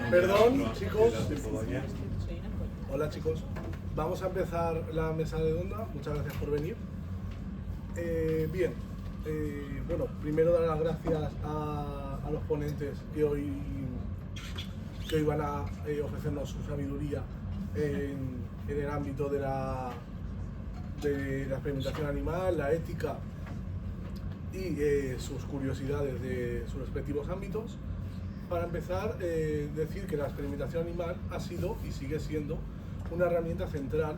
Perdón, chicos. Hola, chicos. Vamos a empezar la mesa redonda. Muchas gracias por venir. Bien. Bueno, primero dar las gracias a los ponentes que hoy van a ofrecernos su sabiduría en el ámbito de la experimentación animal, la ética y sus curiosidades de sus respectivos ámbitos. Para empezar, decir que la experimentación animal ha sido y sigue siendo una herramienta central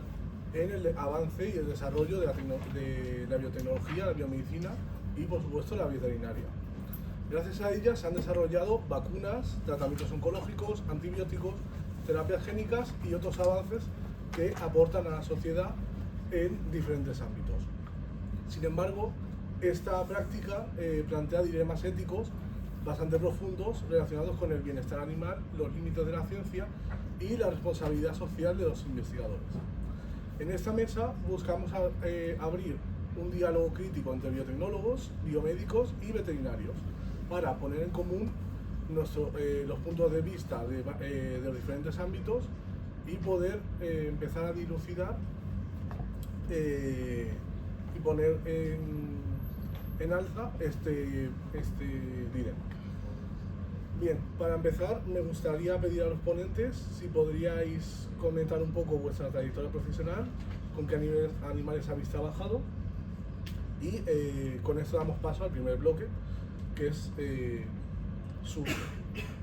en el avance y el desarrollo de la biotecnología, la biomedicina y, por supuesto, la veterinaria. Gracias a ella se han desarrollado vacunas, tratamientos oncológicos, antibióticos, terapias génicas y otros avances que aportan a la sociedad en diferentes ámbitos. Sin embargo, esta práctica plantea dilemas éticos bastante profundos relacionados con el bienestar animal, los límites de la ciencia y la responsabilidad social de los investigadores. En esta mesa buscamos abrir un diálogo crítico entre biotecnólogos, biomédicos y veterinarios para poner en común los puntos de vista de los diferentes ámbitos y poder empezar a dilucidar y poner en alza este dilema. Bien, para empezar me gustaría pedir a los ponentes si podríais comentar un poco vuestra trayectoria profesional, con qué animales habéis trabajado y con esto damos paso al primer bloque, que es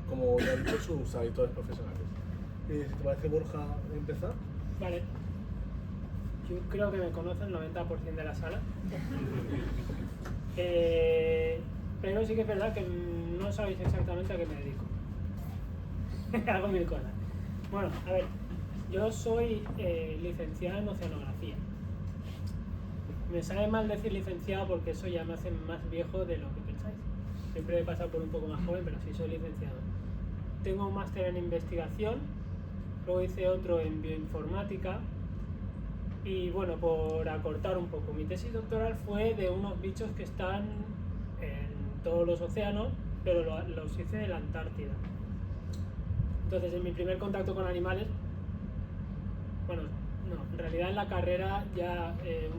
como ya he dicho, sus trayectorias profesionales. Si te parece, Borja, empezar. Vale. Yo creo que me conocen el 90% de la sala. Pero sí que es verdad que no sabéis exactamente a qué me dedico. Hago mil cosas. Bueno, a ver, yo soy licenciado en oceanografía. Me sabe mal decir licenciado porque eso ya me hace más viejo de lo que pensáis. Siempre he pasado por un poco más joven, pero sí soy licenciado. Tengo un máster en investigación, luego hice otro en bioinformática y bueno, por acortar un poco, mi tesis doctoral fue de unos bichos que están en todos los océanos, pero los hice en la Antártida. Entonces, en mi primer contacto con animales, bueno, no, en realidad en la carrera ya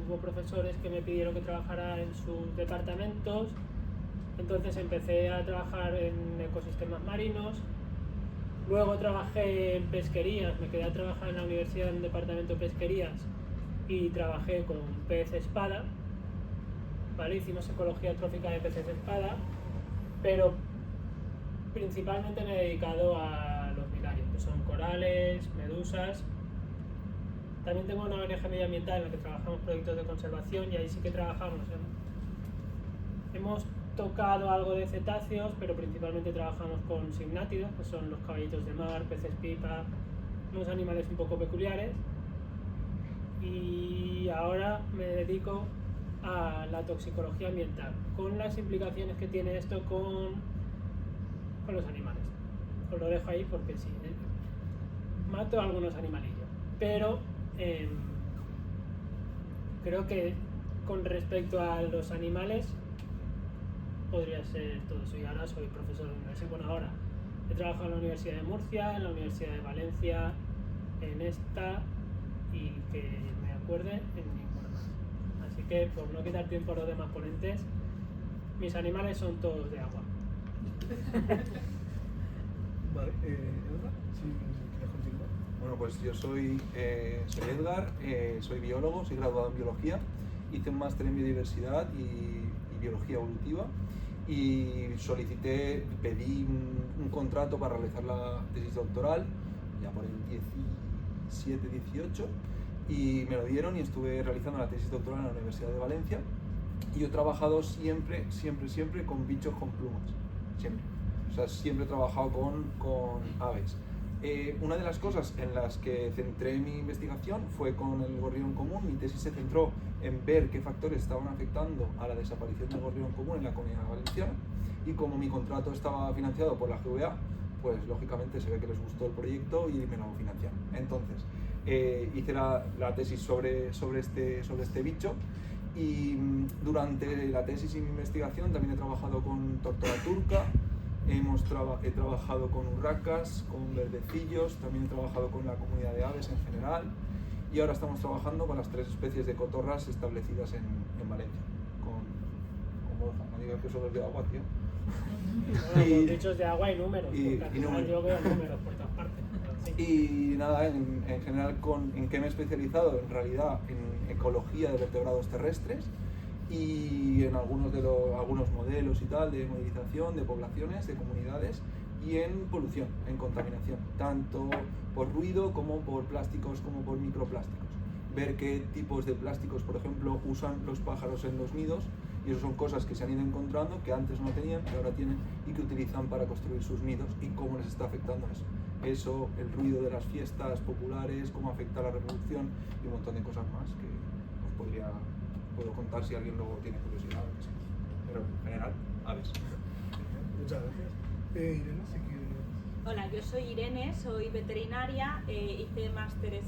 hubo profesores que me pidieron que trabajara en sus departamentos, entonces empecé a trabajar en ecosistemas marinos, luego trabajé en pesquerías, me quedé a trabajar en la universidad en un departamento de pesquerías y trabajé con pez espada, ¿vale? Hicimos ecología trófica de peces espada, pero principalmente me he dedicado a los milarios, que son corales, medusas. También tengo una ONG medioambiental en la que trabajamos proyectos de conservación y ahí sí que trabajamos. Hemos tocado algo de cetáceos, pero principalmente trabajamos con signátidos, que son los caballitos de mar, peces pipa, unos animales un poco peculiares. Y ahora me dedico a la toxicología ambiental, con las implicaciones que tiene esto con los animales. Os lo dejo ahí porque sí, mato a algunos animalillos, pero creo que con respecto a los animales podría ser todo eso. Y ahora soy profesor de universidad. Bueno, ahora he trabajado en la Universidad de Murcia, en la Universidad de Valencia, en esta y que me acuerde en ninguna más. Así que por no quitar tiempo a los demás ponentes, mis animales son todos de agua. Vale, Edgar, si quieres continuar. Bueno, pues yo soy Edgar, soy biólogo, soy graduado en biología, hice un máster en biodiversidad y biología evolutiva y pedí un contrato para realizar la tesis doctoral ya por el 17-18 y me lo dieron y estuve realizando la tesis doctoral en la Universidad de Valencia y yo he trabajado siempre con bichos con plumas, siempre. O sea, siempre he trabajado con aves. Una de las cosas en las que centré mi investigación fue con el gorrión común. Mi tesis se centró en ver qué factores estaban afectando a la desaparición del gorrión común en la Comunidad Valenciana y como mi contrato estaba financiado por la GVA, pues lógicamente se ve que les gustó el proyecto y me lo financiaron. Entonces hice la tesis sobre este bicho Y durante la tesis y mi investigación también he trabajado con tortuga turca, he trabajado con urracas, con verdecillos, también he trabajado con la comunidad de aves en general y ahora estamos trabajando con las 3 especies de cotorras establecidas en Valencia. Con Borja, no digas que solo es de agua, tío. Bueno, con bichos de agua y números, porque al final números. yo veo números por todas partes. Sí. Y nada, en general, ¿en qué me he especializado? En realidad en ecología de vertebrados terrestres y en algunos modelos y tal de modelización de poblaciones, de comunidades y en polución, en contaminación, tanto por ruido como por plásticos como por microplásticos. Ver qué tipos de plásticos, por ejemplo, usan los pájaros en los nidos, y eso son cosas que se han ido encontrando, que antes no tenían, que ahora tienen y que utilizan para construir sus nidos, y cómo les está afectando eso. Eso, el ruido de las fiestas populares, cómo afecta a la reproducción y un montón de cosas más que puedo contar si alguien luego tiene curiosidad. Pero en general, aves. Muchas gracias. Irene, si quieres. Hola, yo soy Irene, soy veterinaria, hice másteres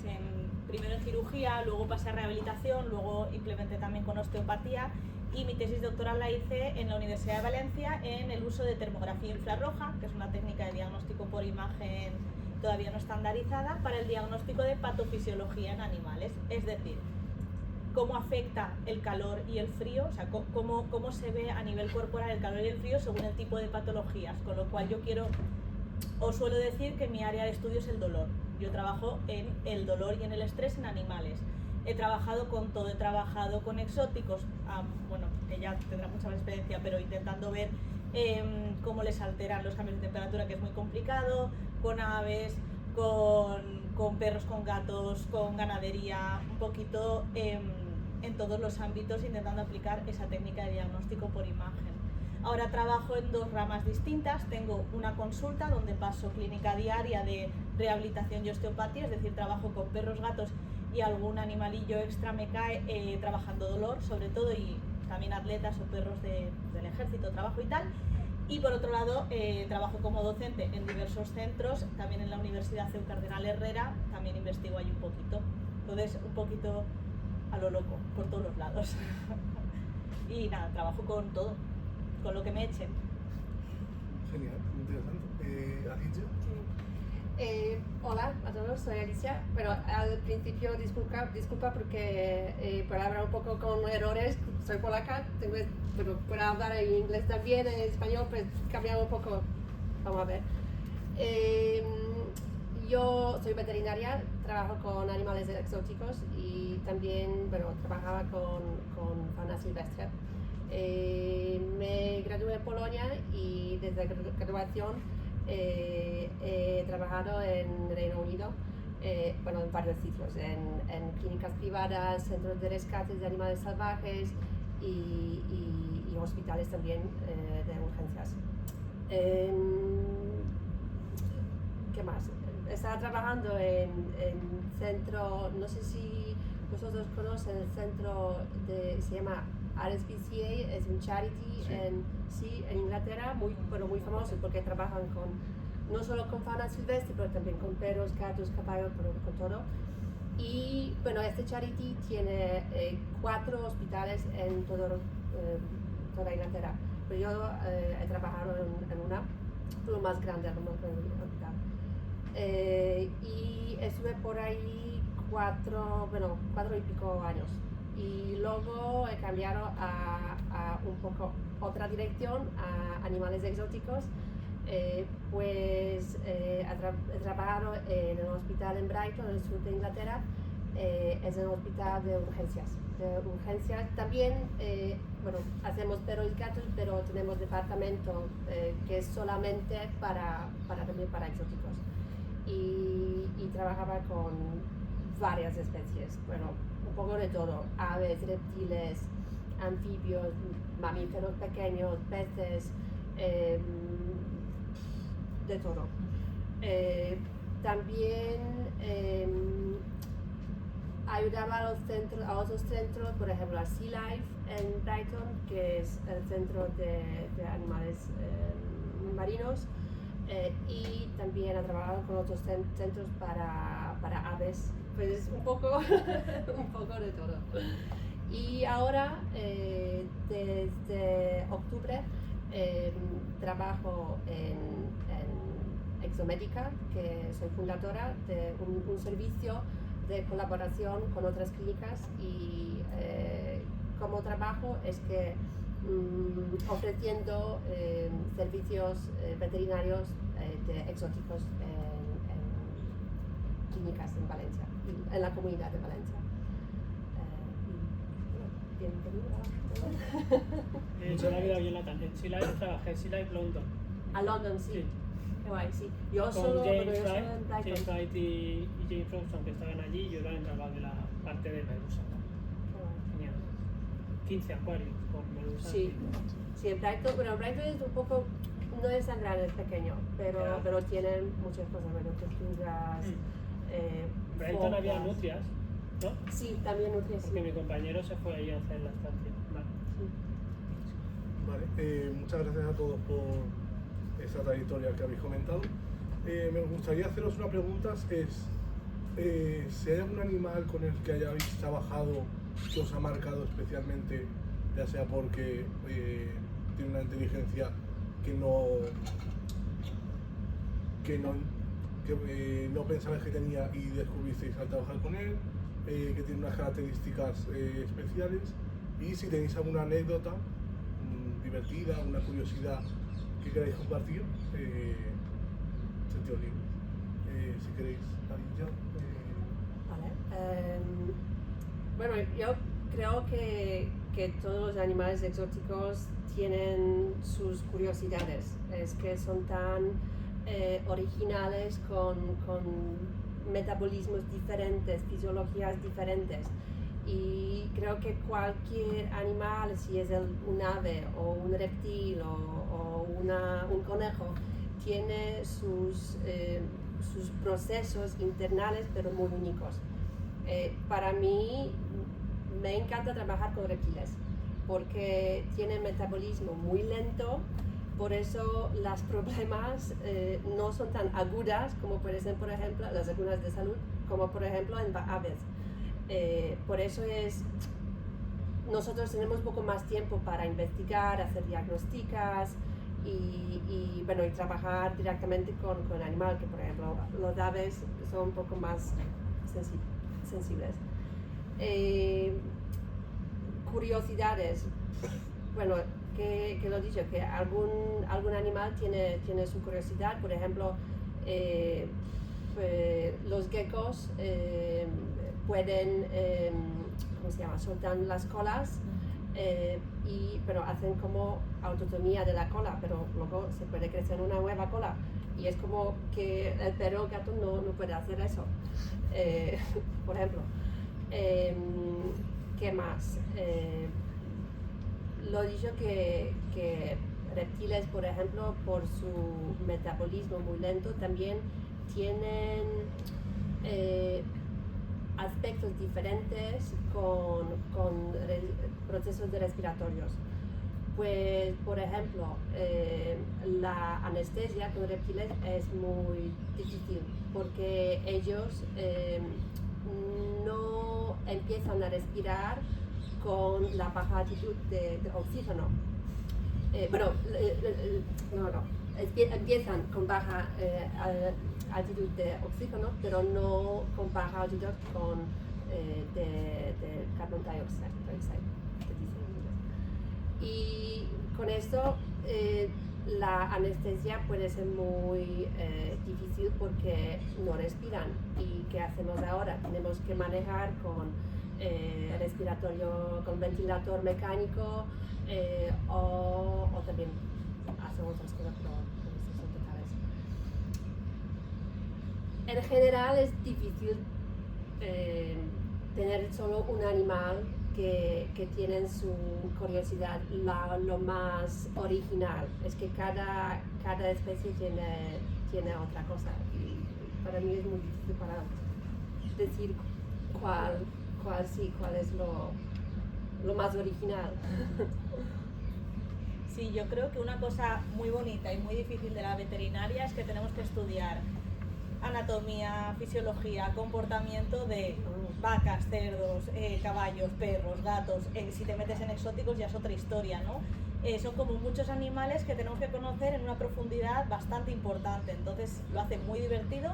primero en cirugía, luego pasé a rehabilitación, luego implementé también con osteopatía y mi tesis doctoral la hice en la Universidad de Valencia en el uso de termografía infrarroja, que es una técnica de diagnóstico por imagen todavía no estandarizada, para el diagnóstico de patofisiología en animales, es decir, cómo afecta el calor y el frío, o sea, cómo se ve a nivel corporal el calor y el frío según el tipo de patologías, con lo cual os suelo decir que mi área de estudio es el dolor. Yo trabajo en el dolor y en el estrés en animales. He trabajado con todo, he trabajado con exóticos, bueno, que ya tendrá mucha más experiencia, pero intentando ver cómo les alteran los cambios de temperatura, que es muy complicado, con aves, con perros, con gatos, con ganadería, un poquito en todos los ámbitos, intentando aplicar esa técnica de diagnóstico por imagen. Ahora trabajo en 2 ramas distintas. Tengo una consulta donde paso clínica diaria de rehabilitación y osteopatía, es decir, trabajo con perros, gatos y algún animalillo extra me cae, trabajando dolor sobre todo, y también atletas o perros del ejército, trabajo y tal. Y por otro lado, trabajo como docente en diversos centros, también en la Universidad CEU Cardenal Herrera, también investigo ahí un poquito. Entonces, un poquito a lo loco, por todos los lados. Y nada, trabajo con todo, con lo que me echen. Genial, muy interesante. ¿Alicia? Hola a todos, soy Alicia. Bueno, al principio disculpa porque para hablar un poco con errores, soy polaca, pero para hablar en inglés también, en español, pues cambiamos un poco. Vamos a ver. Yo soy veterinaria, trabajo con animales exóticos y también, bueno, trabajaba con fauna silvestre. Me gradué en Polonia y desde la graduación he trabajado en Reino Unido, bueno, en varios sitios, en clínicas privadas, centros de rescate de animales salvajes y hospitales también de urgencias. ¿Qué más? Estaba trabajando en centro, no sé si vosotros conocen el centro se llama RSPCA, es un charity en Inglaterra, muy famoso porque trabajan no solo con fauna silvestre, pero también con perros, gatos, caballos, pero con todo. Y bueno, este charity tiene 4 hospitales en toda Inglaterra. Pero yo he trabajado en una, lo más grande hospital. Y estuve por ahí 4 y pico años. Y luego he cambiado a un poco otra dirección, a animales exóticos. Pues he trabajado en el hospital en Brighton, en el sur de Inglaterra. Es un hospital de urgencias. También, bueno, hacemos perros y gatos, pero tenemos departamento que es solamente también para exóticos. Y trabajaba con varias especies, bueno, un poco de todo, aves, reptiles, anfibios, mamíferos pequeños, peces, de todo. También ayudaba a otros centros, por ejemplo a Sea Life en Brighton, que es el centro de animales marinos, y también he trabajado con otros centros para aves, pues un poco de todo. Y ahora, desde octubre, trabajo en Exomédica, que soy fundadora de un servicio de colaboración con otras clínicas y como trabajo es que ofreciendo servicios veterinarios de exóticos en clínicas en Valencia, en la comunidad de Valencia. Se me ha quedado bien la tangente. Sea Life trabajé, Sea Life London. A London, sí. Sí. Qué guay, sí. Yo Con solo, James pero yo solo en Wright, Brighton. James Wright y James Robson, que estaban allí, yo era el encargado de la parte de Medusa. Qué guay. Tenía 15 acuarios con Medusa. Sí. Sí, en Brighton, bueno, Brighton es un poco, no es tan grande, es pequeño, Ya. pero tienen muchas cosas, bueno, tortugas, Brighton había focas. nutrias, ¿no? Sí, también nutrias, sí. Porque mi compañero se fue ahí a hacer la estancia. Vale. Vale, muchas gracias a todos por esa trayectoria que habéis comentado. Me gustaría haceros una pregunta, si hay algún animal con el que hayáis trabajado que os ha marcado especialmente, ya sea porque tiene una inteligencia que no pensabais que tenía y descubristeis al trabajar con él, que tiene unas características especiales, y si tenéis alguna anécdota divertida, una curiosidad que queráis compartir, sentido libre. Si queréis, Alicia. Vale. Bueno, yo creo que todos los animales exóticos tienen sus curiosidades. Es que son tan originales con metabolismos diferentes, fisiologías diferentes. Y creo que cualquier animal, si es un ave o un reptil o un conejo, tiene sus procesos internales pero muy únicos. Para mí me encanta trabajar con reptiles porque tienen metabolismo muy lento, por eso los problemas no son tan agudas como pueden ser, por ejemplo, las lagunas de salud, como por ejemplo en aves. Por eso nosotros tenemos un poco más tiempo para investigar, hacer diagnósticas y trabajar directamente con el animal, que por ejemplo los aves son un poco más sensibles. Curiosidades, bueno, que lo he dicho, que algún animal tiene su curiosidad, por ejemplo, los geckos pueden, ¿cómo se llama?, soltan las colas, pero hacen como autotomía de la cola, pero luego se puede crecer una nueva cola y es como que el perro o gato no puede hacer eso, por ejemplo. ¿Qué más? Lo he dicho que reptiles, por ejemplo, por su metabolismo muy lento, también tienen aspectos diferentes con procesos respiratorios. Pues, por ejemplo, la anestesia con reptiles es muy difícil porque ellos no empiezan a respirar con la baja altitud de oxígeno. Empiezan con baja altitud de oxígeno, pero no con baja altitud de carbon dioxide, que dicen en inglés. Y con esto la anestesia puede ser muy difícil porque no respiran. ¿Y qué hacemos ahora? Tenemos que manejar con respiratorio, con ventilador mecánico o también hacemos otras cosas, pero estos son totales. En general es difícil tener solo un animal que tiene su curiosidad lo más original. Es que cada especie tiene otra cosa y para mí es muy difícil para decir cuál es lo más original. Sí, yo creo que una cosa muy bonita y muy difícil de la veterinaria es que tenemos que estudiar anatomía, fisiología, comportamiento de vacas, cerdos, caballos, perros, gatos. Si te metes en exóticos ya es otra historia, ¿no? Son como muchos animales que tenemos que conocer en una profundidad bastante importante, entonces lo hace muy divertido,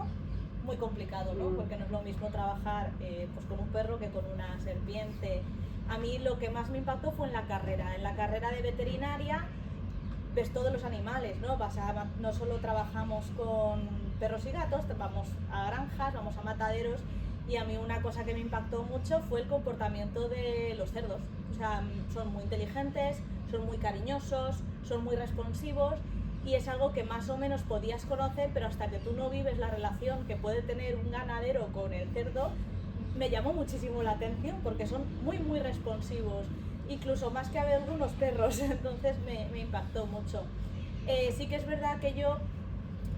muy complicado, ¿no? Porque no es lo mismo trabajar pues con un perro que con una serpiente. A mí lo que más me impactó fue en la carrera de veterinaria ves todos los animales, ¿no? No solo trabajamos con perros y gatos, vamos a granjas, vamos a mataderos, y a mí una cosa que me impactó mucho fue el comportamiento de los cerdos. O sea, son muy inteligentes, son muy cariñosos, son muy responsivos, y es algo que más o menos podías conocer, pero hasta que tú no vives la relación que puede tener un ganadero con el cerdo, me llamó muchísimo la atención porque son muy responsivos, incluso más que a ver algunos perros, entonces me impactó mucho. Sí que es verdad que yo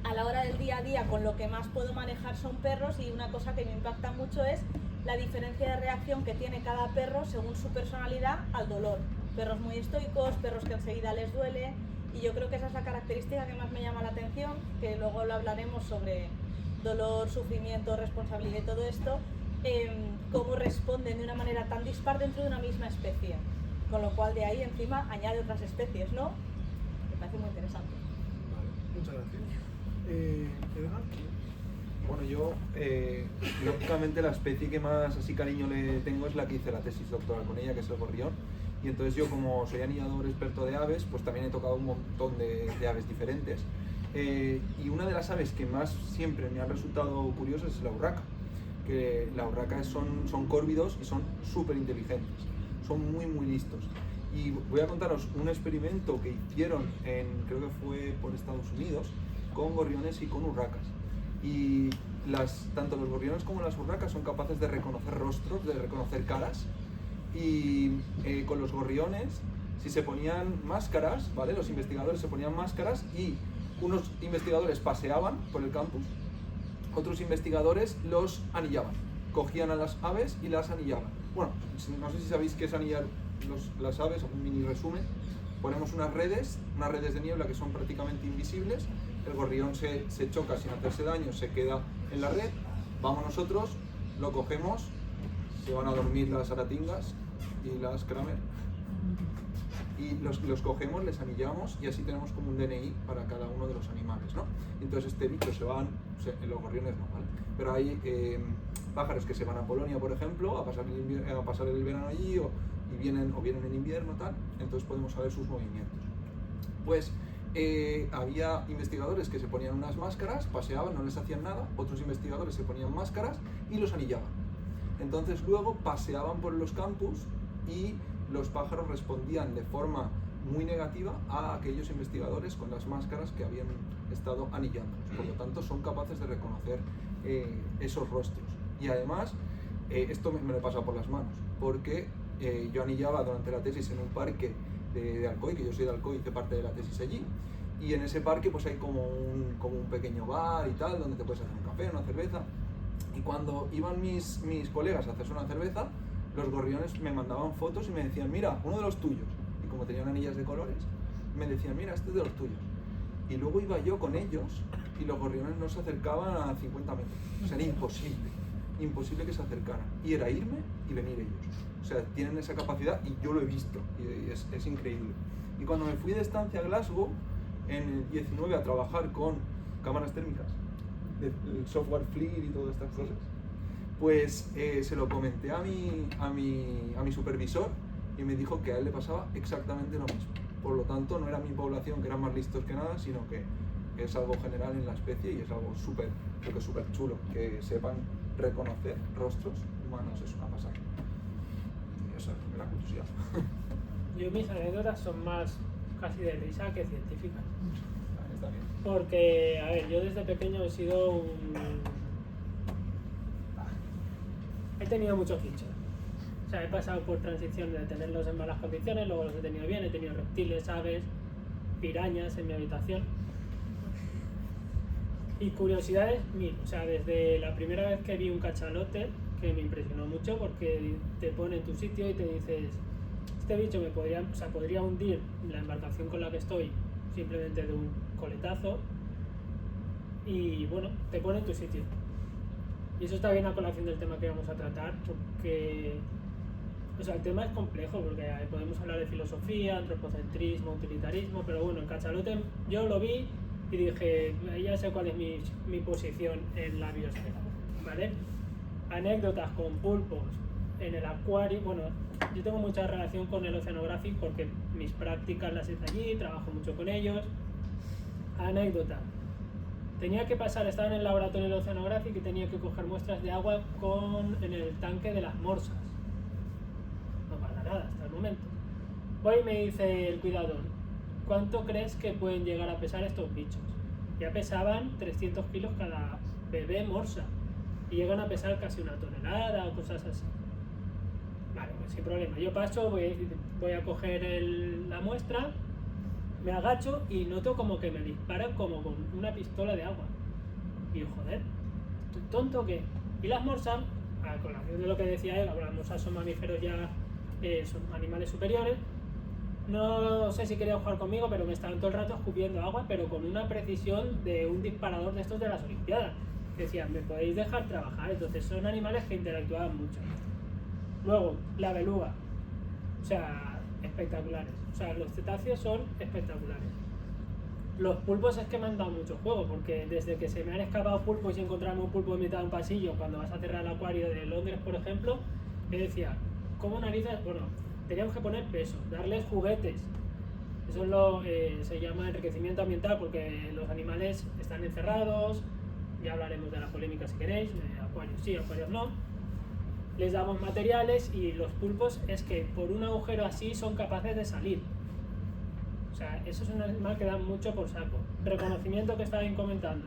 a la hora del día a día con lo que más puedo manejar son perros, y una cosa que me impacta mucho es la diferencia de reacción que tiene cada perro según su personalidad al dolor. Perros muy estoicos, perros que enseguida les duele, y yo creo que esa es la característica que más me llama la atención, que luego lo hablaremos sobre dolor, sufrimiento, responsabilidad y todo esto, cómo responden de una manera tan dispar dentro de una misma especie, con lo cual de ahí encima añade otras especies, ¿no? Me parece muy interesante. Vale, muchas gracias. Edgar. Bueno, yo, lógicamente, la especie que más así cariño le tengo es la que hice la tesis doctoral con ella, que es el gorrión. Y entonces yo, como soy anillador experto de aves, pues también he tocado un montón de aves diferentes. Y una de las aves que más siempre me han resultado curiosas es la urraca. Que la urraca son córvidos y son súper inteligentes, son muy listos. Y voy a contaros un experimento que hicieron creo que fue por Estados Unidos, con gorriones y con urracas. Y tanto los gorriones como las urracas son capaces de reconocer rostros, de reconocer caras. Y con los gorriones, si se ponían máscaras, ¿vale? Los investigadores se ponían máscaras y unos investigadores paseaban por el campus, otros investigadores los anillaban. Cogían a las aves y las anillaban. Bueno, no sé si sabéis qué es anillar las aves, un mini resumen. Ponemos unas redes de niebla que son prácticamente invisibles. El gorrión se choca sin hacerse daño, se queda en la red. Vamos nosotros, lo cogemos, se van a dormir las aratingas y las Kramer. Y los cogemos, les anillamos y así tenemos como un DNI para cada uno de los animales, ¿no? Entonces este bicho en los gorriones no, ¿vale? Pero hay pájaros que se van a Polonia, por ejemplo, a pasar el verano allí o vienen en invierno, tal, entonces podemos saber sus movimientos. Pues había investigadores que se ponían unas máscaras, paseaban, no les hacían nada, otros investigadores se ponían máscaras y los anillaban. Entonces luego paseaban por los campus y los pájaros respondían de forma muy negativa a aquellos investigadores con las máscaras que habían estado anillándolos. Por lo tanto, son capaces de reconocer esos rostros. Y además, esto me lo he pasado por las manos, porque yo anillaba durante la tesis en un parque de Alcoy, que yo soy de Alcoy, hice parte de la tesis allí. Y en ese parque pues hay como un pequeño bar y tal, donde te puedes hacer un café, una cerveza. Y cuando iban mis colegas a hacerse una cerveza, los gorriones me mandaban fotos y me decían, mira, uno de los tuyos. Y como tenían anillas de colores, me decían, mira, este es de los tuyos. Y luego iba yo con ellos y los gorriones no se acercaban a 50 metros. O sea, era imposible que se acercaran. Y era irme y venir ellos. O sea, tienen esa capacidad y yo lo he visto y es increíble. Y cuando me fui de estancia a Glasgow, en el 19, a trabajar con cámaras térmicas, el software FLIR y todas estas cosas, pues se lo comenté a mi supervisor y me dijo que a él le pasaba exactamente lo mismo. Por lo tanto, no era mi población que eran más listos que nada, sino que es algo general en la especie y es algo súper chulo. Que sepan reconocer rostros humanos es una pasada. Y eso es la curiosidad. Yo mis anécdotas son más casi de risa que científicas. Está bien. Porque, a ver, yo desde pequeño he tenido muchos bichos. O sea, he pasado por transición de tenerlos en malas condiciones, luego los he tenido bien, he tenido reptiles, aves, pirañas en mi habitación. Y curiosidades mil. O sea, desde la primera vez que vi un cachalote, que me impresionó mucho porque te pone en tu sitio y te dices, este bicho podría hundir la embarcación con la que estoy simplemente de un coletazo, y bueno, te pone en tu sitio. Y eso está bien a colación del tema que vamos a tratar, porque o sea, el tema es complejo, porque podemos hablar de filosofía, antropocentrismo, utilitarismo, pero bueno, en Cachalote yo lo vi y dije, ya sé cuál es mi posición en la biosfera, ¿vale? Anécdotas con pulpos en el acuario. Bueno, yo tengo mucha relación con el Oceanographic porque mis prácticas las hice allí, trabajo mucho con ellos. Anécdota. Tenía que pasar, estaba en el laboratorio del Oceanographic y tenía que coger muestras de agua en el tanque de las morsas. No pasa nada hasta el momento. Voy y me dice el cuidador, ¿cuánto crees que pueden llegar a pesar estos bichos? Ya pesaban 300 kilos cada bebé morsa y llegan a pesar casi 1 tonelada o cosas así. Vale, pues sin problema. Yo paso, voy a coger la muestra, me agacho y noto como que me disparan como con una pistola de agua. Y yo, joder, ¿estoy tonto o qué? Y las morsas, a colación de lo que decía él, las morsas son mamíferos ya, son animales superiores. No sé si querían jugar conmigo, pero me estaban todo el rato escupiendo agua, pero con una precisión de un disparador de estos de las Olimpiadas. Decían, ¿me podéis dejar trabajar? Entonces son animales que interactuaban mucho. Luego, la beluga. O sea, espectaculares. O sea, los cetáceos son espectaculares. Los pulpos es que me han dado mucho juego, porque desde que se me han escapado pulpos y encontrarme un pulpo en mitad de un pasillo, cuando vas a cerrar el acuario de Londres, por ejemplo, me decía, ¿cómo narices? Bueno, teníamos que poner peso, darles juguetes. Eso se llama enriquecimiento ambiental, porque los animales están encerrados, ya hablaremos de la polémica si queréis, acuarios sí, acuarios no. Les damos materiales y los pulpos es que por un agujero así son capaces de salir. O sea, eso es un animal que da mucho por saco. Reconocimiento que estaba comentando.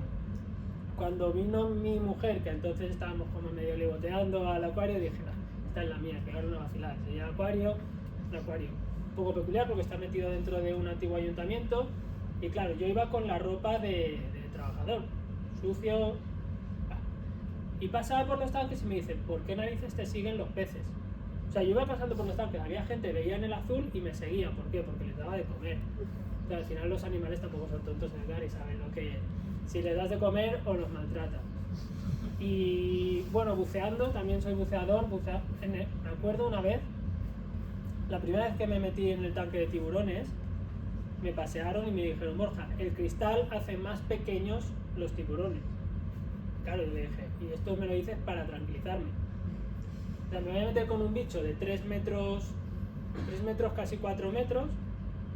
Cuando vino mi mujer, que entonces estábamos como medio liboteando al acuario, dije, esta es la mía, pegar una vacilada. Se llama un acuario un poco peculiar porque está metido dentro de un antiguo ayuntamiento. Y claro, yo iba con la ropa de trabajador, sucio. Y pasaba por los tanques y me dicen, ¿por qué narices te siguen los peces? O sea, yo iba pasando por los tanques, había gente, veían el azul y me seguían. ¿Por qué? Porque les daba de comer. O sea, al final los animales tampoco son tontos de dar y saben lo que si les das de comer o los maltratan. Y bueno, buceando, también soy buceador. Me acuerdo una vez, la primera vez que me metí en el tanque de tiburones, me pasearon y me dijeron, Borja, el cristal hace más pequeños los tiburones. Claro, y le dije, y esto me lo dices para tranquilizarme. O sea, me voy a meter con un bicho de 3 metros, casi 4 metros,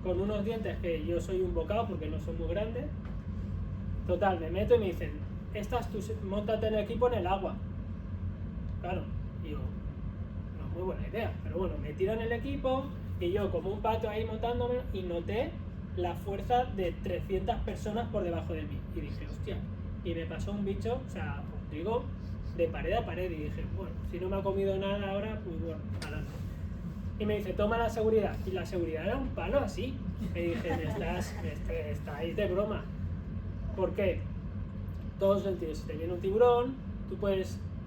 con unos dientes que yo soy un bocado porque no son muy grandes. Total, me meto y me dicen, móntate en el equipo en el agua. Claro, y yo, no es muy buena idea, pero bueno, me tiran el equipo y yo como un pato ahí montándome y noté la fuerza de 300 personas por debajo de mí. Y dije, hostia, y me pasó un bicho, o sea, os digo, de pared a pared, y dije, bueno, si no me ha comido nada ahora, pues bueno, adelante. Y me dice, toma la seguridad, y la seguridad era un palo así. Me dije, estáis de broma. ¿Por qué? Todos sentidos, si te viene un tiburón,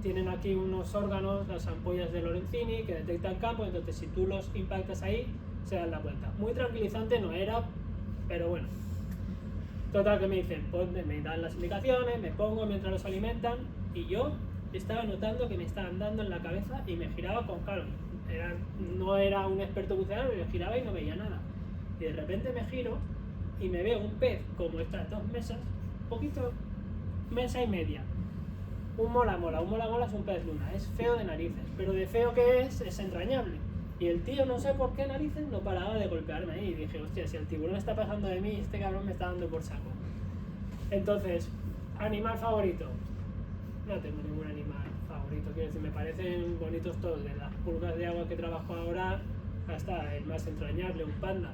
tienen aquí unos órganos, las ampollas de Lorenzini, que detectan campo, entonces si tú los impactas ahí, se dan la vuelta. Muy tranquilizante no era, pero bueno. Total, que me dicen, me dan las indicaciones, me pongo mientras los alimentan, y yo estaba notando que me estaban dando en la cabeza y me giraba con calma. No era un experto buceador, me giraba y no veía nada. Y de repente me giro y me veo un pez como estas 2 mesas, poquito, mesa y media. Un mola mola es un pez luna, es feo de narices, pero de feo que es entrañable. Y el tío, no sé por qué narices, no paraba de golpearme ahí. Y dije, hostia, si el tiburón está pasando de mí, este cabrón me está dando por saco. Entonces, animal favorito. No tengo ningún animal favorito, quiero decir, me parecen bonitos todos. De las pulgas de agua que trabajo ahora, hasta el más entrañable, un panda.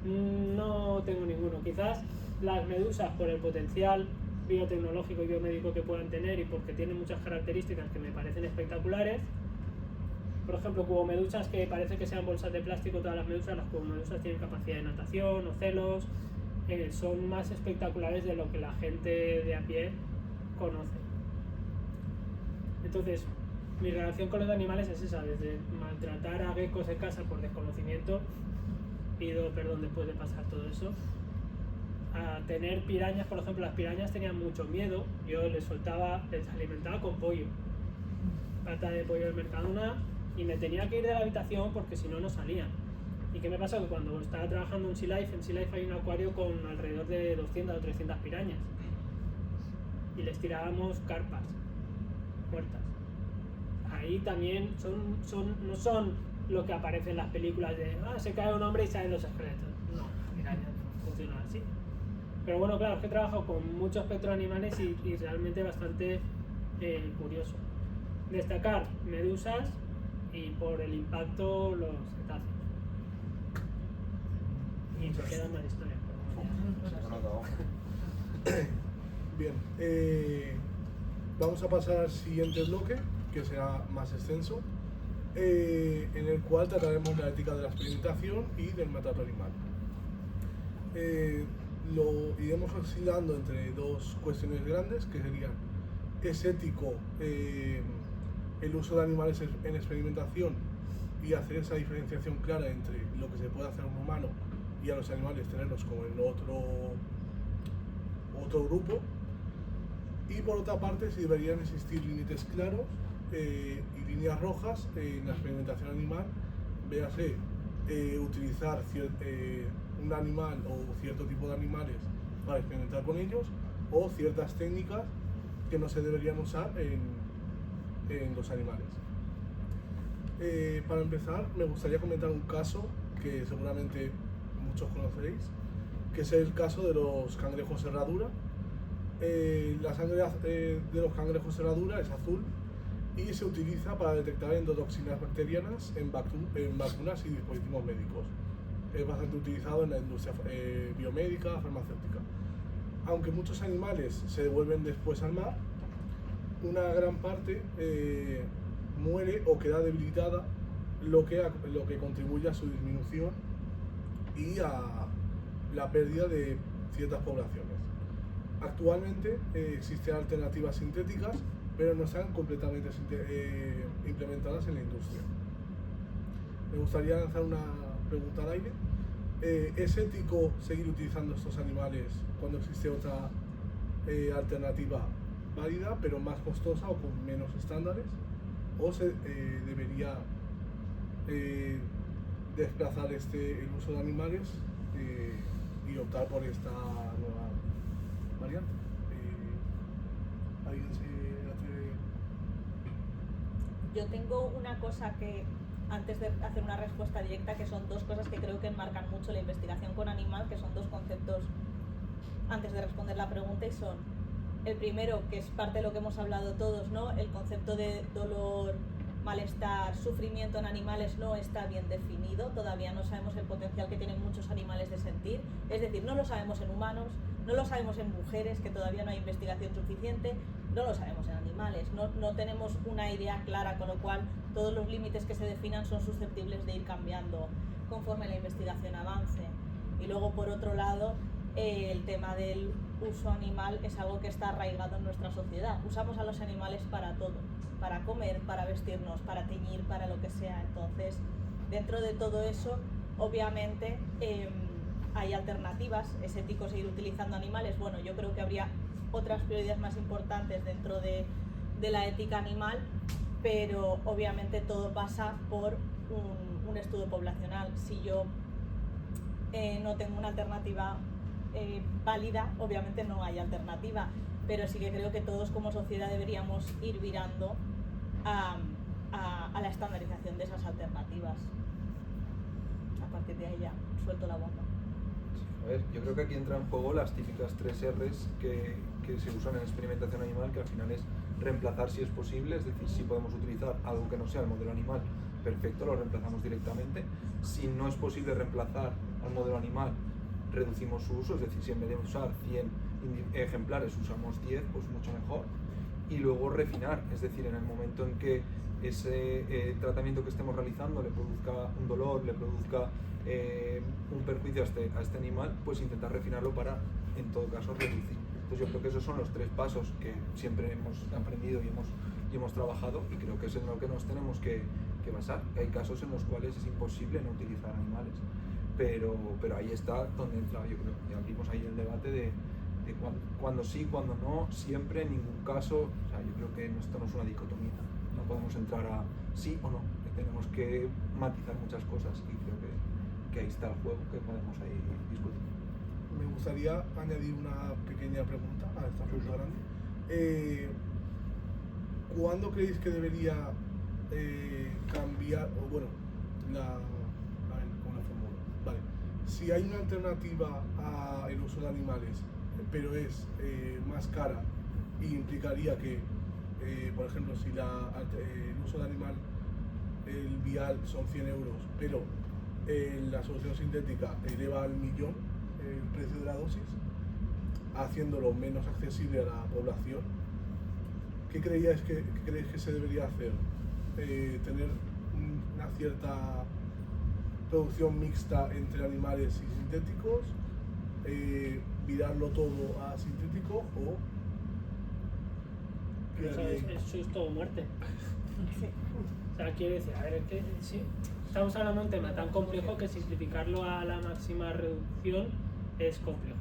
No tengo ninguno. Quizás las medusas, por el potencial biotecnológico y biomédico que puedan tener y porque tienen muchas características que me parecen espectaculares. Por ejemplo, cubomedusas que parece que sean bolsas de plástico, todas las medusas, las cubomedusas tienen capacidad de natación, ocelos, son más espectaculares de lo que la gente de a pie conoce. Entonces, mi relación con los animales es esa, desde maltratar a geckos en casa por desconocimiento, pido perdón después de pasar todo eso, a tener pirañas, por ejemplo, las pirañas tenían mucho miedo, yo les alimentaba con pollo, pata de pollo del Mercadona, y me tenía que ir de la habitación porque si no, no salían. ¿Y qué me pasó? Que cuando estaba trabajando en Sea Life hay un acuario con alrededor de 200 o 300 pirañas, y les tirábamos carpas muertas. Ahí también no son lo que aparece en las películas de se cae un hombre y salen los esqueletos. No, pirañas no funcionan así. Pero bueno, claro, es que he trabajado con muchos petroanimales y realmente bastante curioso. Destacar medusas y por el impacto los cetáceos. Y se quedan más historias. Bien, vamos a pasar al siguiente bloque, que será más extenso, en el cual trataremos la ética de la experimentación y del maltrato animal. Lo iremos oscilando entre dos cuestiones grandes, que serían: ¿es ético el uso de animales en experimentación? Y hacer esa diferenciación clara entre lo que se puede hacer a un humano y a los animales tenerlos como en otro grupo. Y por otra parte, si deberían existir límites claros y líneas rojas en la experimentación animal, véase utilizar un animal o cierto tipo de animales para experimentar con ellos, o ciertas técnicas que no se deberían usar en los animales. Para empezar, me gustaría comentar un caso que seguramente muchos conoceréis, que es el caso de los cangrejos herradura. La sangre de los cangrejos herradura es azul y se utiliza para detectar endotoxinas bacterianas en vacunas y dispositivos médicos. Es bastante utilizado en la industria biomédica, farmacéutica. Aunque muchos animales se devuelven después al mar, una gran parte muere o queda debilitada, lo que contribuye a su disminución y a la pérdida de ciertas poblaciones. Actualmente existen alternativas sintéticas, pero no están completamente implementadas en la industria. Me gustaría lanzar una pregunta al aire. ¿Es ético seguir utilizando estos animales cuando existe otra alternativa válida, pero más costosa o con menos estándares? ¿O se debería desplazar el uso de animales y optar por esta nueva variante? ¿Alguien se atreve? Yo tengo una cosa que, antes de hacer una respuesta directa, que son dos cosas que creo que enmarcan mucho la investigación con animal, que son dos conceptos antes de responder la pregunta, y son: el primero, que es parte de lo que hemos hablado todos, ¿no? El concepto de dolor, malestar, sufrimiento en animales no está bien definido, todavía no sabemos el potencial que tienen muchos animales de sentir, es decir, no lo sabemos en humanos, no lo sabemos en mujeres, que todavía no hay investigación suficiente, no lo sabemos en animales, no tenemos una idea clara, con lo cual todos los límites que se definan son susceptibles de ir cambiando conforme la investigación avance. Y luego, por otro lado, el tema del uso animal es algo que está arraigado en nuestra sociedad. Usamos a los animales para todo, para comer, para vestirnos, para teñir, para lo que sea. Entonces, dentro de todo eso, obviamente, hay alternativas. ¿Es ético seguir utilizando animales? Bueno, yo creo que habría otras prioridades más importantes dentro de la ética animal, pero obviamente todo pasa por un estudio poblacional. Si yo no tengo una alternativa válida, obviamente no hay alternativa, pero sí que creo que todos como sociedad deberíamos ir virando a la estandarización de esas alternativas. A partir de ahí ya suelto la bomba. A ver, yo creo que aquí entran en juego las típicas 3 R's que se usan en experimentación animal, que al final es reemplazar si es posible, es decir, si podemos utilizar algo que no sea el modelo animal, perfecto, lo reemplazamos directamente. Si no es posible reemplazar al modelo animal, reducimos su uso, es decir, si en vez de usar 100 ejemplares usamos 10, pues mucho mejor. Y luego refinar, es decir, en el momento en que ese tratamiento que estemos realizando le produzca un dolor, le produzca un perjuicio a este animal, pues intentar refinarlo para, en todo caso, reducir. Entonces yo creo que esos son los 3 pasos que siempre hemos aprendido y hemos trabajado, y creo que es en lo que nos tenemos que basar. Hay casos en los cuales es imposible no utilizar animales. pero ahí está donde entra, yo creo, y abrimos ahí el debate de cuándo sí, cuándo no, siempre, en ningún caso. O sea, yo creo que esto no es una dicotomía, no podemos entrar a sí o no, que tenemos que matizar muchas cosas, y creo que ahí está el juego que podemos ahí discutir. Me gustaría añadir una pequeña pregunta a esta pregunta grande. ¿Cuándo creéis que debería cambiar, o bueno, a ver, ¿cómo la formulo? Vale, si hay una alternativa al uso de animales, pero es más cara y implicaría que, por ejemplo, si el uso de animal, el vial son 100 euros, pero la solución sintética eleva al millón el precio de la dosis, haciéndolo menos accesible a la población, ¿qué creéis que se debería hacer? ¿Tener una cierta producción mixta entre animales y sintéticos? ¿Virarlo todo a sintético? ¿O Eso es todo muerte. O sea, quiero decir, a ver, es que sí, estamos hablando de un tema tan complejo que simplificarlo a la máxima reducción es complejo.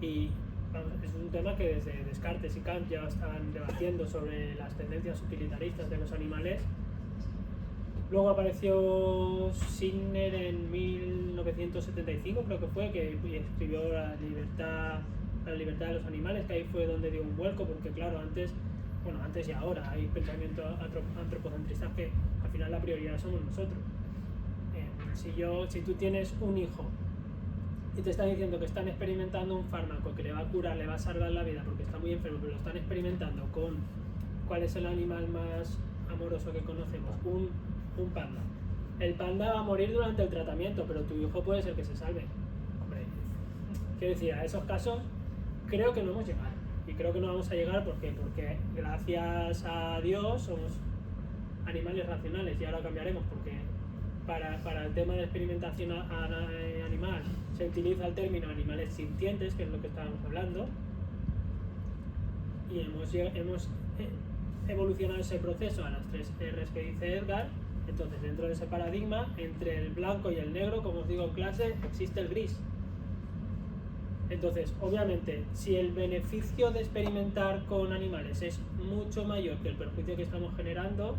Y vamos, es un tema que desde Descartes y Kant ya estaban debatiendo sobre las tendencias utilitaristas de los animales. Luego apareció Signer en 1975, creo que fue, que escribió la libertad de los animales, que ahí fue donde dio un vuelco, porque claro, antes y ahora hay pensamientos antropocentristas que al final la prioridad somos nosotros. Si tú tienes un hijo y te están diciendo que están experimentando un fármaco que le va a curar, le va a salvar la vida porque está muy enfermo, pero lo están experimentando con ¿cuál es el animal más amoroso que conocemos? Un panda. El panda va a morir durante el tratamiento, pero tu hijo puede ser que se salve. Hombre, quiero decir, a esos casos creo que no hemos llegado. Y creo que no vamos a llegar porque gracias a Dios somos animales racionales, y ahora cambiaremos porque para el tema de experimentación animal se utiliza el término animales sintientes, que es lo que estábamos hablando, y hemos evolucionado ese proceso a las 3 R's que dice Edgar. Entonces, dentro de ese paradigma, entre el blanco y el negro, como os digo en clase, existe el gris. Entonces, obviamente, si el beneficio de experimentar con animales es mucho mayor que el perjuicio que estamos generando,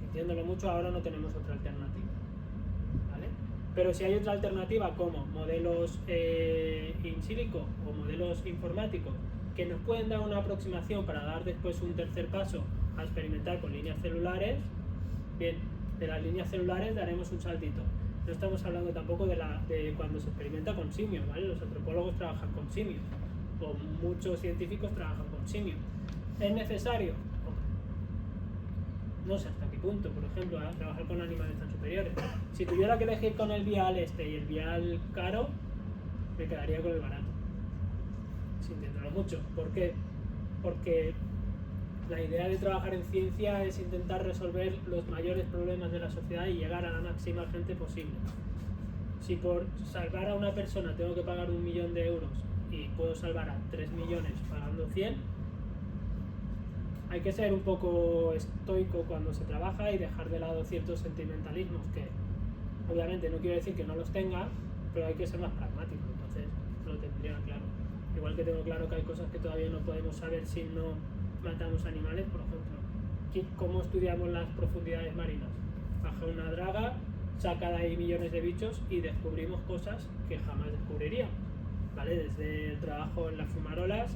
sintiéndolo mucho, ahora no tenemos otra alternativa, ¿vale? Pero si hay otra alternativa como modelos in silico o modelos informáticos que nos pueden dar una aproximación para dar después un tercer paso a experimentar con líneas celulares, bien, de las líneas celulares daremos un saltito. No estamos hablando tampoco de cuando se experimenta con simios, ¿vale? Los antropólogos trabajan con simios, o muchos científicos trabajan con simios. ¿Es necesario? No sé hasta qué punto, por ejemplo, trabajar con animales tan superiores. Si tuviera que elegir con el vial y el vial caro, me quedaría con el barato, sintiéndolo mucho. ¿Por qué? Porque la idea de trabajar en ciencia es intentar resolver los mayores problemas de la sociedad y llegar a la máxima gente posible. Si por salvar a una persona tengo que pagar 1 millón de euros y puedo salvar a 3 millones pagando 100, hay que ser un poco estoico cuando se trabaja y dejar de lado ciertos sentimentalismos que obviamente no quiero decir que no los tenga, pero hay que ser más pragmático. Entonces lo tendría claro. Igual que tengo claro que hay cosas que todavía no podemos saber si no matamos animales, por ejemplo. ¿Cómo estudiamos las profundidades marinas? Baja una draga, saca de ahí millones de bichos y descubrimos cosas que jamás descubriríamos, ¿vale? Desde el trabajo en las fumarolas,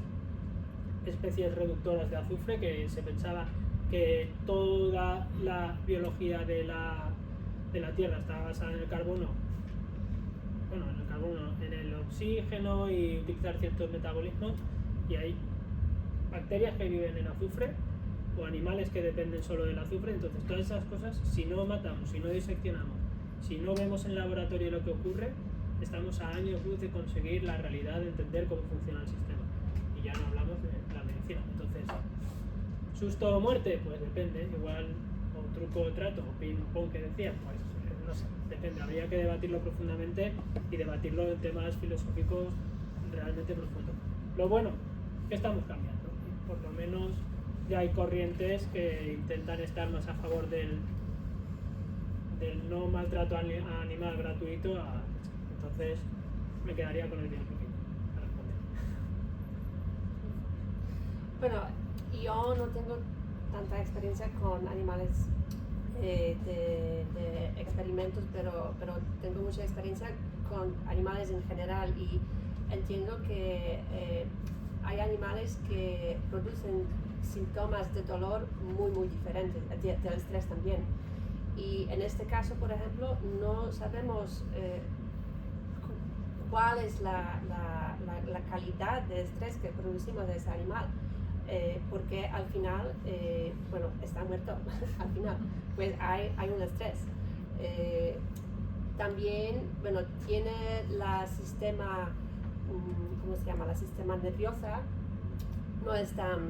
especies reductoras de azufre, que se pensaba que toda la biología de la Tierra estaba basada en el carbono, en el oxígeno y utilizar ciertos metabolismos, y hay bacterias que viven en azufre o animales que dependen solo del azufre. Entonces todas esas cosas, si no matamos, si no diseccionamos, si no vemos en laboratorio lo que ocurre, estamos a años luz de conseguir la realidad, de entender cómo funciona el sistema, y ya no hablamos de la medicina. Entonces, ¿susto o muerte? Pues depende, igual, o truco o trato, o ping pong que decías, pues no sé, depende, habría que debatirlo profundamente y debatirlo en temas filosóficos realmente profundos. Lo bueno, que estamos cambiando, por lo menos ya hay corrientes que intentan estar más a favor del no maltrato animal gratuito a Entonces me quedaría con el biológico para responder. Bueno, yo no tengo tanta experiencia con animales de experimentos, pero tengo mucha experiencia con animales en general y entiendo que hay animales que producen síntomas de dolor muy diferentes, del estrés también. Y en este caso, por ejemplo, no sabemos cuál es la calidad de estrés que producimos de ese animal. Porque al final, bueno, está muerto, al final, pues hay un estrés. También, bueno, tiene la sistema, ¿cómo se llama? La sistema nerviosa no es tan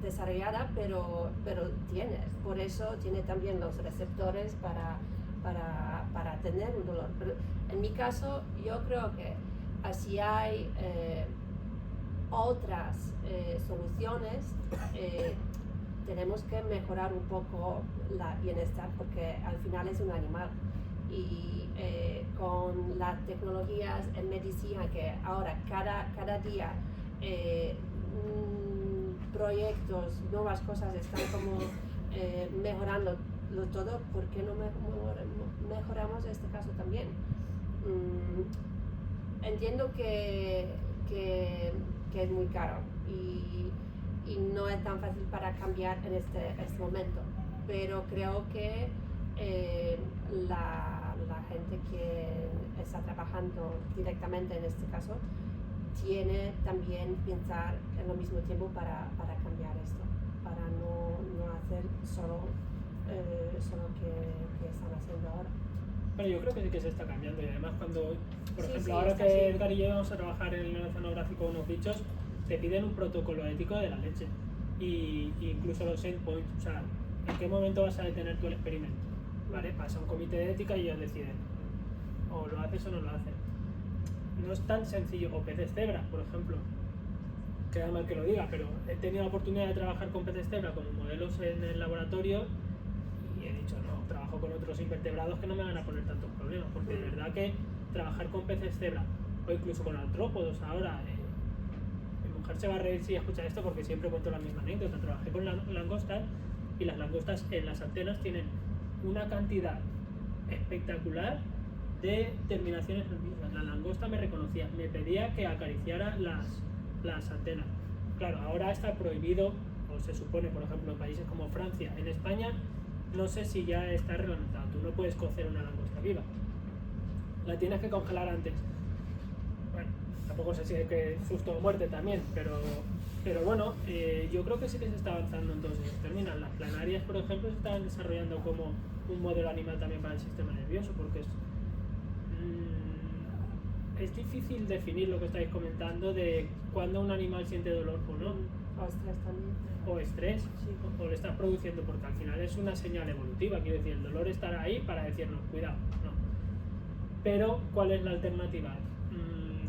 desarrollada, pero tiene. Por eso tiene también los receptores para tener un dolor. Pero en mi caso, yo creo que así hay otras soluciones, tenemos que mejorar un poco la bienestar porque al final es un animal y con las tecnologías en medicina que ahora cada día proyectos, nuevas cosas están como mejorando todo, ¿por qué no mejoramos este caso también? Entiendo que es muy caro y no es tan fácil para cambiar en este momento, pero creo que la gente que está trabajando directamente en este caso tiene también pensar en lo mismo tiempo para cambiar esto, para no hacer solo que están haciendo ahora. Pero yo creo que sí que se está cambiando y además cuando, por ejemplo, sí, ahora está que así. Edgar y yo vamos a trabajar en el oceanográfico unos bichos, te piden un protocolo ético de la leche y incluso los endpoints, o sea, ¿en qué momento vas a detener tú el experimento? ¿Vale? Pasa un comité de ética y ellos deciden o lo haces o no lo haces. No es tan sencillo, o peces cebra, por ejemplo, queda mal que lo diga, pero he tenido la oportunidad de trabajar con peces cebra como modelos en el laboratorio y he dicho, no, trabajo con otros invertebrados que no me van a poner tantos problemas, porque de verdad que trabajar con peces cebra o incluso con artrópodos ahora, mi mujer se va a reír si escucha esto porque siempre cuento la misma anécdota. Trabajé con langostas y las langostas en las antenas tienen una cantidad espectacular de terminaciones nerviosas. La langosta me reconocía, me pedía que acariciara las antenas. Claro, ahora está prohibido, o se supone, por ejemplo, en países como Francia. En España no sé si ya está reglamentado, tú no puedes cocer una langosta viva, la tienes que congelar antes. Bueno, tampoco sé si hay que susto o muerte también, pero bueno, yo creo que sí que se está avanzando en todos esos términos. Las planarias, por ejemplo, se están desarrollando como un modelo animal también para el sistema nervioso, porque es difícil definir lo que estáis comentando de cuándo un animal siente dolor o no. O estrés también. O estrés, o le estás produciendo, porque al final es una señal evolutiva, quiero decir, el dolor estará ahí para decirnos, cuidado, no. Pero, ¿cuál es la alternativa?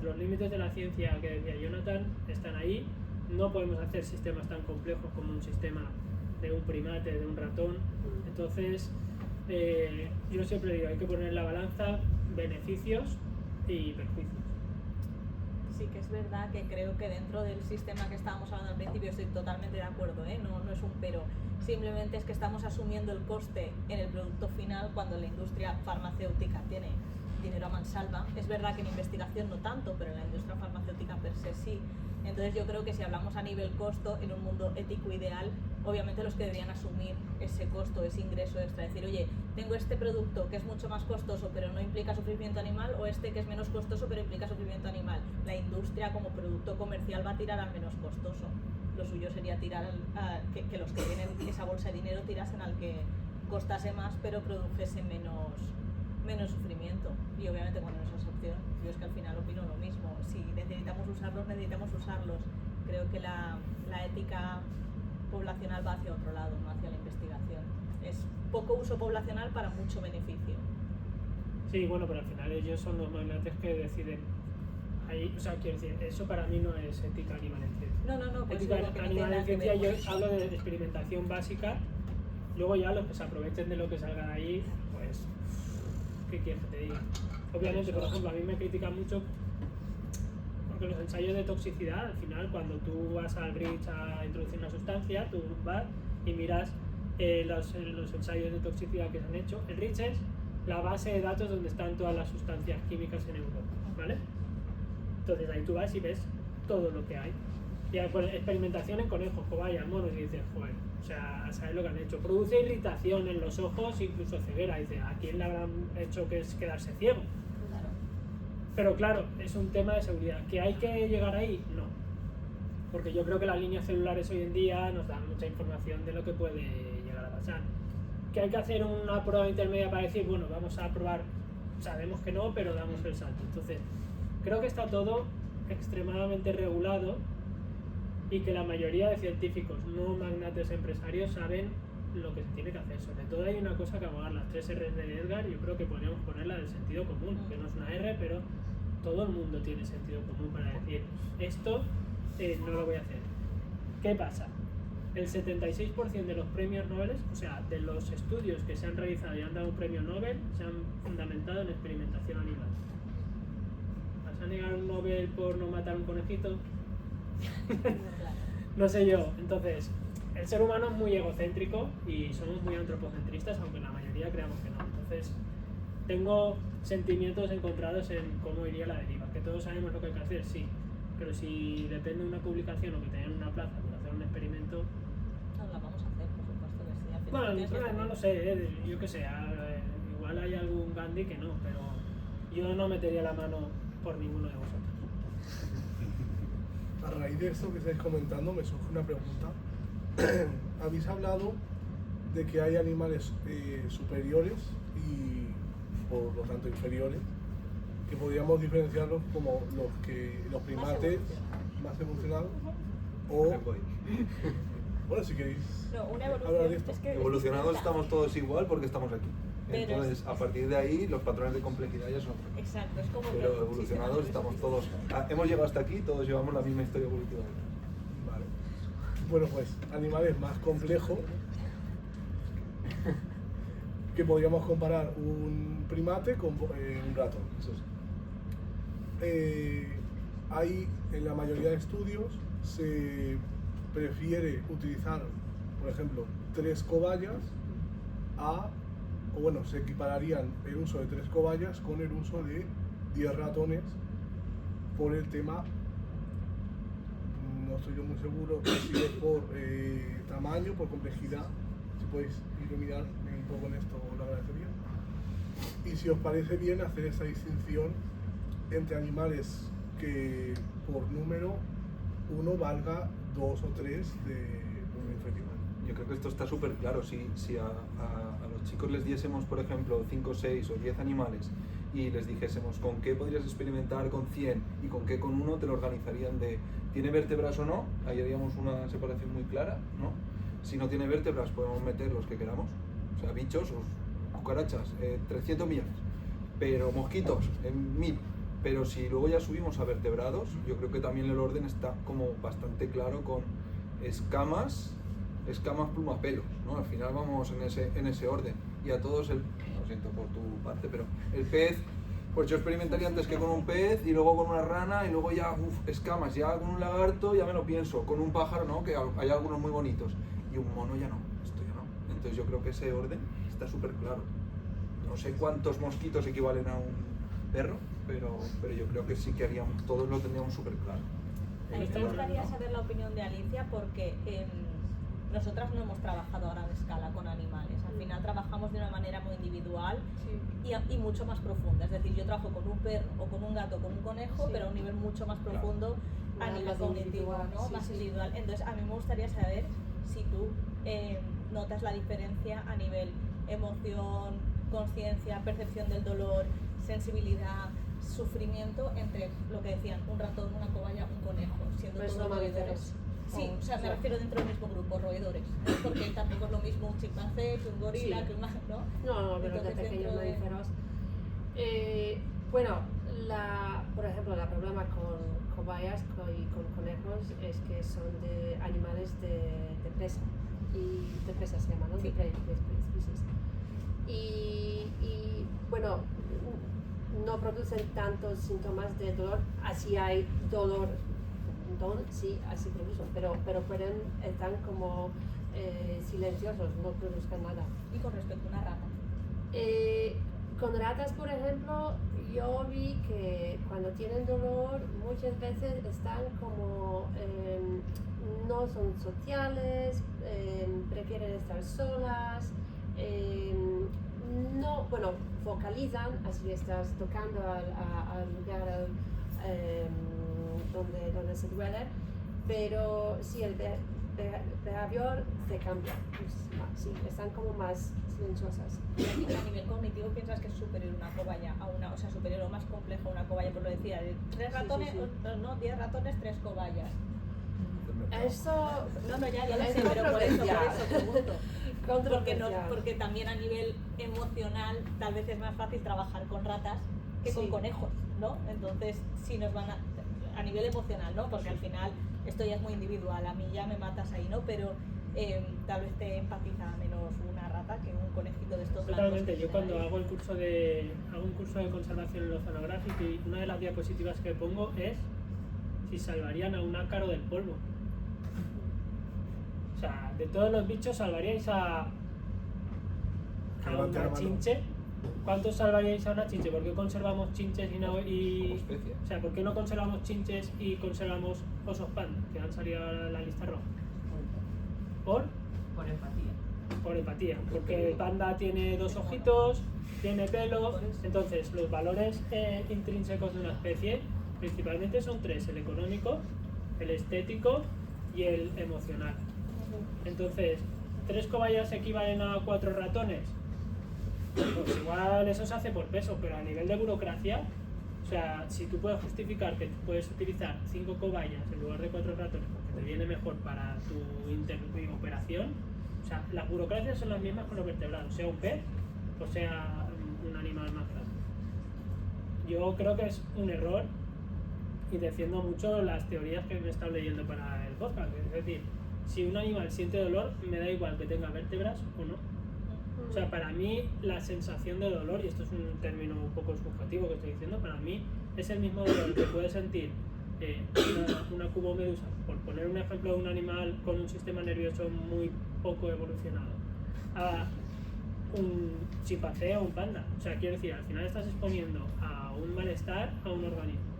Los límites de la ciencia que decía Jonathan están ahí, no podemos hacer sistemas tan complejos como un sistema de un primate, de un ratón, entonces yo siempre digo, hay que poner en la balanza beneficios y perjuicios. Sí que es verdad que creo que dentro del sistema que estábamos hablando al principio estoy totalmente de acuerdo, no es un pero, simplemente es que estamos asumiendo el coste en el producto final cuando la industria farmacéutica tiene dinero a mansalva. Es verdad que en investigación no tanto, pero en la industria farmacéutica per se sí. Entonces yo creo que si hablamos a nivel costo, en un mundo ético ideal, obviamente los que deberían asumir ese costo, ese ingreso extra, decir, oye, tengo este producto que es mucho más costoso pero no implica sufrimiento animal, o este que es menos costoso pero implica sufrimiento animal. La industria como producto comercial va a tirar al menos costoso. Lo suyo sería tirar que los que tienen esa bolsa de dinero tirasen al que costase más pero produjese menos sufrimiento. Y obviamente cuando no es esa opción, yo es que al final opino lo mismo. Si necesitamos usarlos, necesitamos usarlos. Creo que la ética poblacional va hacia otro lado, no hacia la investigación. Es poco uso poblacional para mucho beneficio. Sí, bueno, pero al final ellos son los magnates que deciden. Ahí, o sea, quiero decir, eso para mí no es ética animal en ciencia. No, pues Ética digo que no animal tiene en nada que ciencia, ver yo con hablo de experimentación básica, luego ya los que se aprovechen de lo que salga de ahí, pues ¿qué quieres que te diga? Obviamente, por ejemplo, a mí me critican mucho porque los ensayos de toxicidad, al final, cuando tú vas al REACH a introducir una sustancia, tú vas y miras los ensayos de toxicidad que se han hecho. El REACH es la base de datos donde están todas las sustancias químicas en Europa, ¿vale? Entonces ahí tú vas y ves todo lo que hay. Y hay experimentación en conejos, cobayas, monos, y dices, joder, o sea, ¿sabes lo que han hecho? Produce irritación en los ojos, incluso ceguera. Y dices, ¿a quién le habrán hecho que es quedarse ciego? Claro. Pero claro, es un tema de seguridad. ¿Que hay que llegar ahí? No. Porque yo creo que las líneas celulares hoy en día nos dan mucha información de lo que puede llegar a pasar. ¿Que hay que hacer una prueba intermedia para decir, bueno, vamos a probar? Sabemos que no, pero damos el salto. Entonces, creo que está todo extremadamente regulado y que la mayoría de científicos, no magnates empresarios, saben lo que se tiene que hacer. Sobre todo hay una cosa que abogar, las 3 R's de Edgar, yo creo que podríamos ponerla del sentido común, que no es una R, pero todo el mundo tiene sentido común para decir, esto no lo voy a hacer. ¿Qué pasa? El 76% de los premios Nobel, o sea, de los estudios que se han realizado y han dado un premio Nobel, se han fundamentado en experimentación animal. ¿Vas a negar un Nobel por no matar un conejito? No sé yo. Entonces, el ser humano es muy egocéntrico y somos muy antropocentristas, aunque la mayoría creamos que no. Entonces, tengo sentimientos encontrados en cómo iría la deriva. Que todos sabemos lo que hay que hacer, sí. Pero si depende de una publicación o que te den una plaza por hacer un experimento... No, la vamos a hacer, por supuesto que sí. Al final Bueno, tienes que no lo sé, yo qué sé, igual hay algún Gandhi que no, pero yo no metería la mano por ninguno de vosotros. A raíz de esto que estáis comentando me surge una pregunta. Habéis hablado de que hay animales superiores y por lo tanto inferiores, que podríamos diferenciarlos como los primates más evolucionados o... Bueno, si queréis No, una hablar de evolución. esto. Es que Evolucionados es distinta. estamos todos igual porque estamos aquí. Pero Entonces, es- a partir de ahí, los patrones de complejidad ya son otros. Exacto, es como que Pero el evolucionados sistema estamos nervioso todos... hemos llegado hasta aquí, todos llevamos la misma historia evolutiva. Vale. Bueno, pues animales más complejos que podríamos comparar un primate con un ratón. Eso sí. Hay en la mayoría de estudios se prefiere utilizar, por ejemplo, 3 cobayas o bueno, se equipararían el uso de 3 cobayas con el uso de 10 ratones por el tema, no estoy yo muy seguro si es por tamaño, por complejidad. Si podéis iluminar un poco en esto, lo agradecería. Y si os parece bien hacer esta distinción entre animales que por número uno valga 2 o 3 de un inferior. Yo creo que esto está súper claro. Si a los chicos les diésemos, por ejemplo, 5, 6 o 10 animales y les dijésemos con qué podrías experimentar con 100 y con qué con uno, te lo organizarían de ¿tiene vértebras o no? Ahí haríamos una separación muy clara, ¿no? Si no tiene vértebras, podemos meter los que queramos, o sea, bichos o cucarachas, 300 millones, pero mosquitos, 1000. Pero si luego ya subimos a vertebrados, yo creo que también el orden está como bastante claro con escamas, pluma, pelos, ¿no? Al final vamos en ese orden. Y a todos lo siento por tu parte, pero el pez, pues yo experimentaría antes que con un pez y luego con una rana y luego ya, escamas, ya con un lagarto ya me lo pienso, con un pájaro no, que hay algunos muy bonitos, y un mono ya no, esto ya no. Entonces yo creo que ese orden está súper claro. No sé cuántos mosquitos equivalen a un perro, pero yo creo que sí que haríamos, todos lo tendríamos súper claro. A mí me gustaría saber la opinión de Alicia porque nosotras no hemos trabajado a gran escala con animales. Al final trabajamos de una manera muy individual y mucho más profunda. Es decir, yo trabajo con un perro o con un gato, con un conejo, Sí. pero a un nivel mucho más profundo a Más nivel cognitivo, individual, ¿no? sí, Más sí. individual. Entonces, a mí me gustaría saber si tú notas la diferencia a nivel emoción, conciencia, percepción del dolor, sensibilidad, sufrimiento entre lo que decían un ratón, una cobaya, un conejo, siendo Pues todos no roedores. mamíferos. Sí, o sea, me Claro. refiero dentro del mismo grupo, roedores, ¿no? Porque tampoco es lo mismo un chimpancé que un gorila, Sí. que una, ¿no? No, pero de Entonces, pequeños dentro de- mamíferos. Bueno, por ejemplo, el problema con cobayas y con conejos es que son de animales de presa. Y de presa se llama, ¿no? Sí. De prey species. y bueno, no producen tantos síntomas de dolor, así hay dolor, sí, así producen, pero pueden estar como silenciosos, no produzcan nada. Y con respecto a una rata. Con ratas, por ejemplo, yo vi que cuando tienen dolor muchas veces están como no son sociales, prefieren estar solas, no, bueno, vocalizan, así estás tocando al lugar donde se duele, pero sí, el behavior se cambia, pues, sí, están como más silenciosas. Y a nivel cognitivo piensas que es superior una cobaya a una, o sea, superior o más complejo a una cobaya, por lo decía, de 3 ratones, sí. no, 10 ratones, 3 cobayas. Eso No, ya lo es sé, pero por eso pregunto. controversial. Porque también a nivel emocional tal vez es más fácil trabajar con ratas que con Sí. conejos, ¿no? Entonces, si nos van a nivel emocional, ¿no? Porque al final esto ya es muy individual, a mí ya me matas ahí, ¿no? Pero tal vez te empatiza menos una rata que un conejito de estos blancos. Totalmente, que yo tienen cuando ahí. hago un curso de conservación en el oceanográfico, y una de las diapositivas que pongo es si salvarían a un ácaro del polvo. O sea, de todos los bichos salvaríais a Levante la una mano. chinche. ¿Cuántos salvaríais a una chinche? ¿Por qué conservamos chinches y no Como y especie. o sea, ¿por qué no conservamos chinches y conservamos osos panda, que han salido ahora en la lista roja? ¿Por? Por empatía. Por empatía, porque el panda tiene 2 ojitos, tiene pelo, entonces los valores intrínsecos de una especie principalmente son 3, el económico, el estético y el emocional. Entonces, 3 cobayas equivalen a 4 ratones, pues igual eso se hace por peso, pero a nivel de burocracia, o sea, si tú puedes justificar que puedes utilizar 5 cobayas en lugar de 4 ratones porque te viene mejor para tu operación, o sea, las burocracias son las mismas con los vertebrados, sea un pez o sea un animal más grande. Yo creo que es un error y defiendo mucho las teorías que me he estado leyendo para el podcast, es decir, si un animal siente dolor, me da igual que tenga vértebras o no. O sea, para mí la sensación de dolor, y esto es un término un poco subjetivo que estoy diciendo, para mí es el mismo dolor que puede sentir una cubomedusa, por poner un ejemplo de un animal con un sistema nervioso muy poco evolucionado, a un chimpancé o un panda. O sea, quiero decir, al final estás exponiendo a un malestar a un organismo.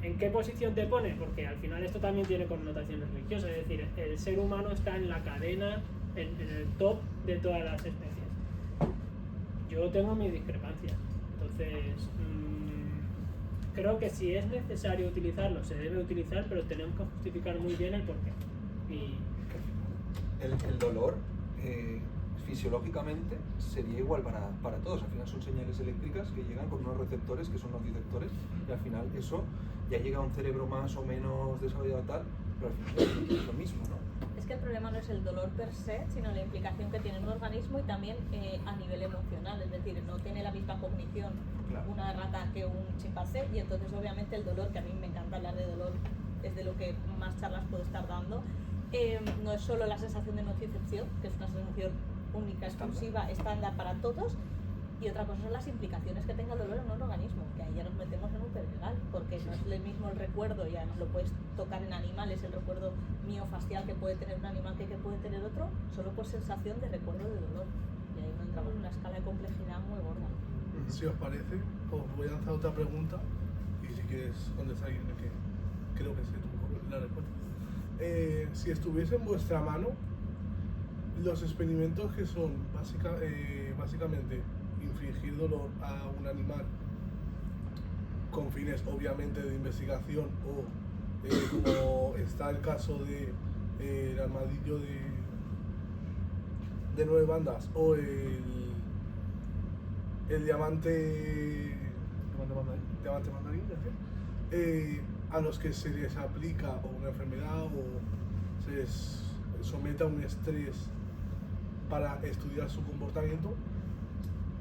¿En qué posición te pone? Porque al final esto también tiene connotaciones religiosas, es decir, el ser humano está en la cadena, en el top de todas las especies. Yo tengo mis discrepancias, entonces creo que si es necesario utilizarlo, se debe utilizar, pero tenemos que justificar muy bien el porqué. Y El dolor fisiológicamente sería igual para todos. Al final son señales eléctricas que llegan con unos receptores que son nociceptores y al final eso ya llega a un cerebro más o menos desarrollado tal, pero al final es lo mismo, ¿no? Es que el problema no es el dolor per se, sino la implicación que tiene en un organismo y también a nivel emocional, es decir, no tiene la misma cognición Claro. una rata que un chimpancé y entonces obviamente el dolor, que a mí me encanta hablar de dolor, es de lo que más charlas puedo estar dando, no es solo la sensación de nocicepción, que es una sensación única, exclusiva, estándar para todos, y otra cosa son las implicaciones que tenga el dolor en un organismo, que ahí ya nos metemos en un percal, porque no es el mismo el recuerdo, y además lo puedes tocar en animales, el recuerdo miofacial que puede tener un animal que puede tener otro, solo por sensación de recuerdo de dolor. Y ahí nos entramos en una escala de complejidad muy gorda. Si os parece, os voy a lanzar otra pregunta y si quieres contestar alguien que creo que sé la respuesta. Si estuviese en vuestra mano, los experimentos que son básicamente infligir dolor a un animal con fines obviamente de investigación o como está el caso de el armadillo de 9 bandas o el diamante mandarín, a los que se les aplica o una enfermedad o se les somete a un estrés para estudiar su comportamiento.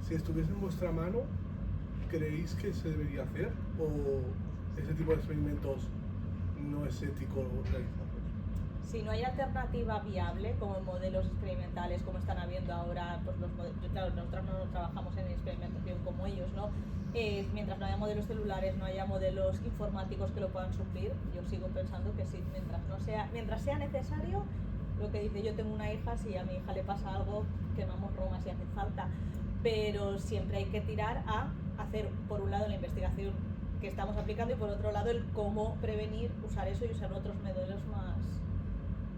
Si estuviese en vuestra mano, ¿creéis que se debería hacer o ese tipo de experimentos no es ético realizarlos? Si no hay alternativa viable, como modelos experimentales, como están habiendo ahora, pues claro, nosotros no trabajamos en experimentación como ellos, ¿no? Mientras no haya modelos celulares, no haya modelos informáticos que lo puedan suplir, yo sigo pensando que sí, mientras sea necesario, lo que dice, yo tengo una hija, si a mi hija le pasa algo, quemamos Roma si hace falta, pero siempre hay que tirar a hacer, por un lado, la investigación que estamos aplicando y por otro lado, el cómo prevenir, usar eso y usar otros modelos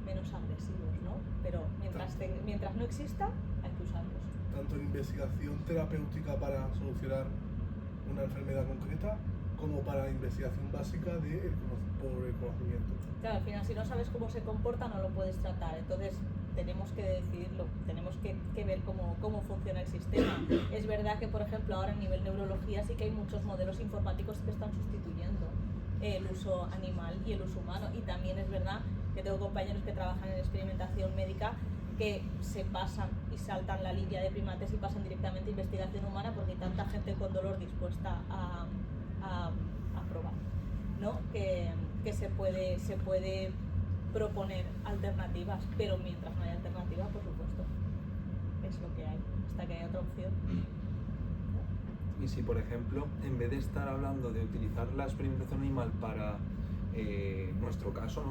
menos agresivos, ¿no? Pero mientras no exista, hay que usarlos. Tanto en investigación terapéutica para solucionar una enfermedad concreta, como para investigación básica por el conocimiento. Claro, al final si no sabes cómo se comporta no lo puedes tratar, entonces tenemos que decidirlo, tenemos que ver cómo funciona el sistema. Es verdad que, por ejemplo, ahora a nivel neurología sí que hay muchos modelos informáticos que están sustituyendo el uso animal y el uso humano, y también es verdad que tengo compañeros que trabajan en experimentación médica que se pasan y saltan la línea de primates y pasan directamente a investigación humana porque hay tanta gente con dolor dispuesta a probar, ¿no? Que se puede proponer alternativas, pero mientras no haya alternativas, por supuesto, es lo que hay, hasta que haya otra opción. Y si, por ejemplo, en vez de estar hablando de utilizar la experimentación animal para nuestro caso,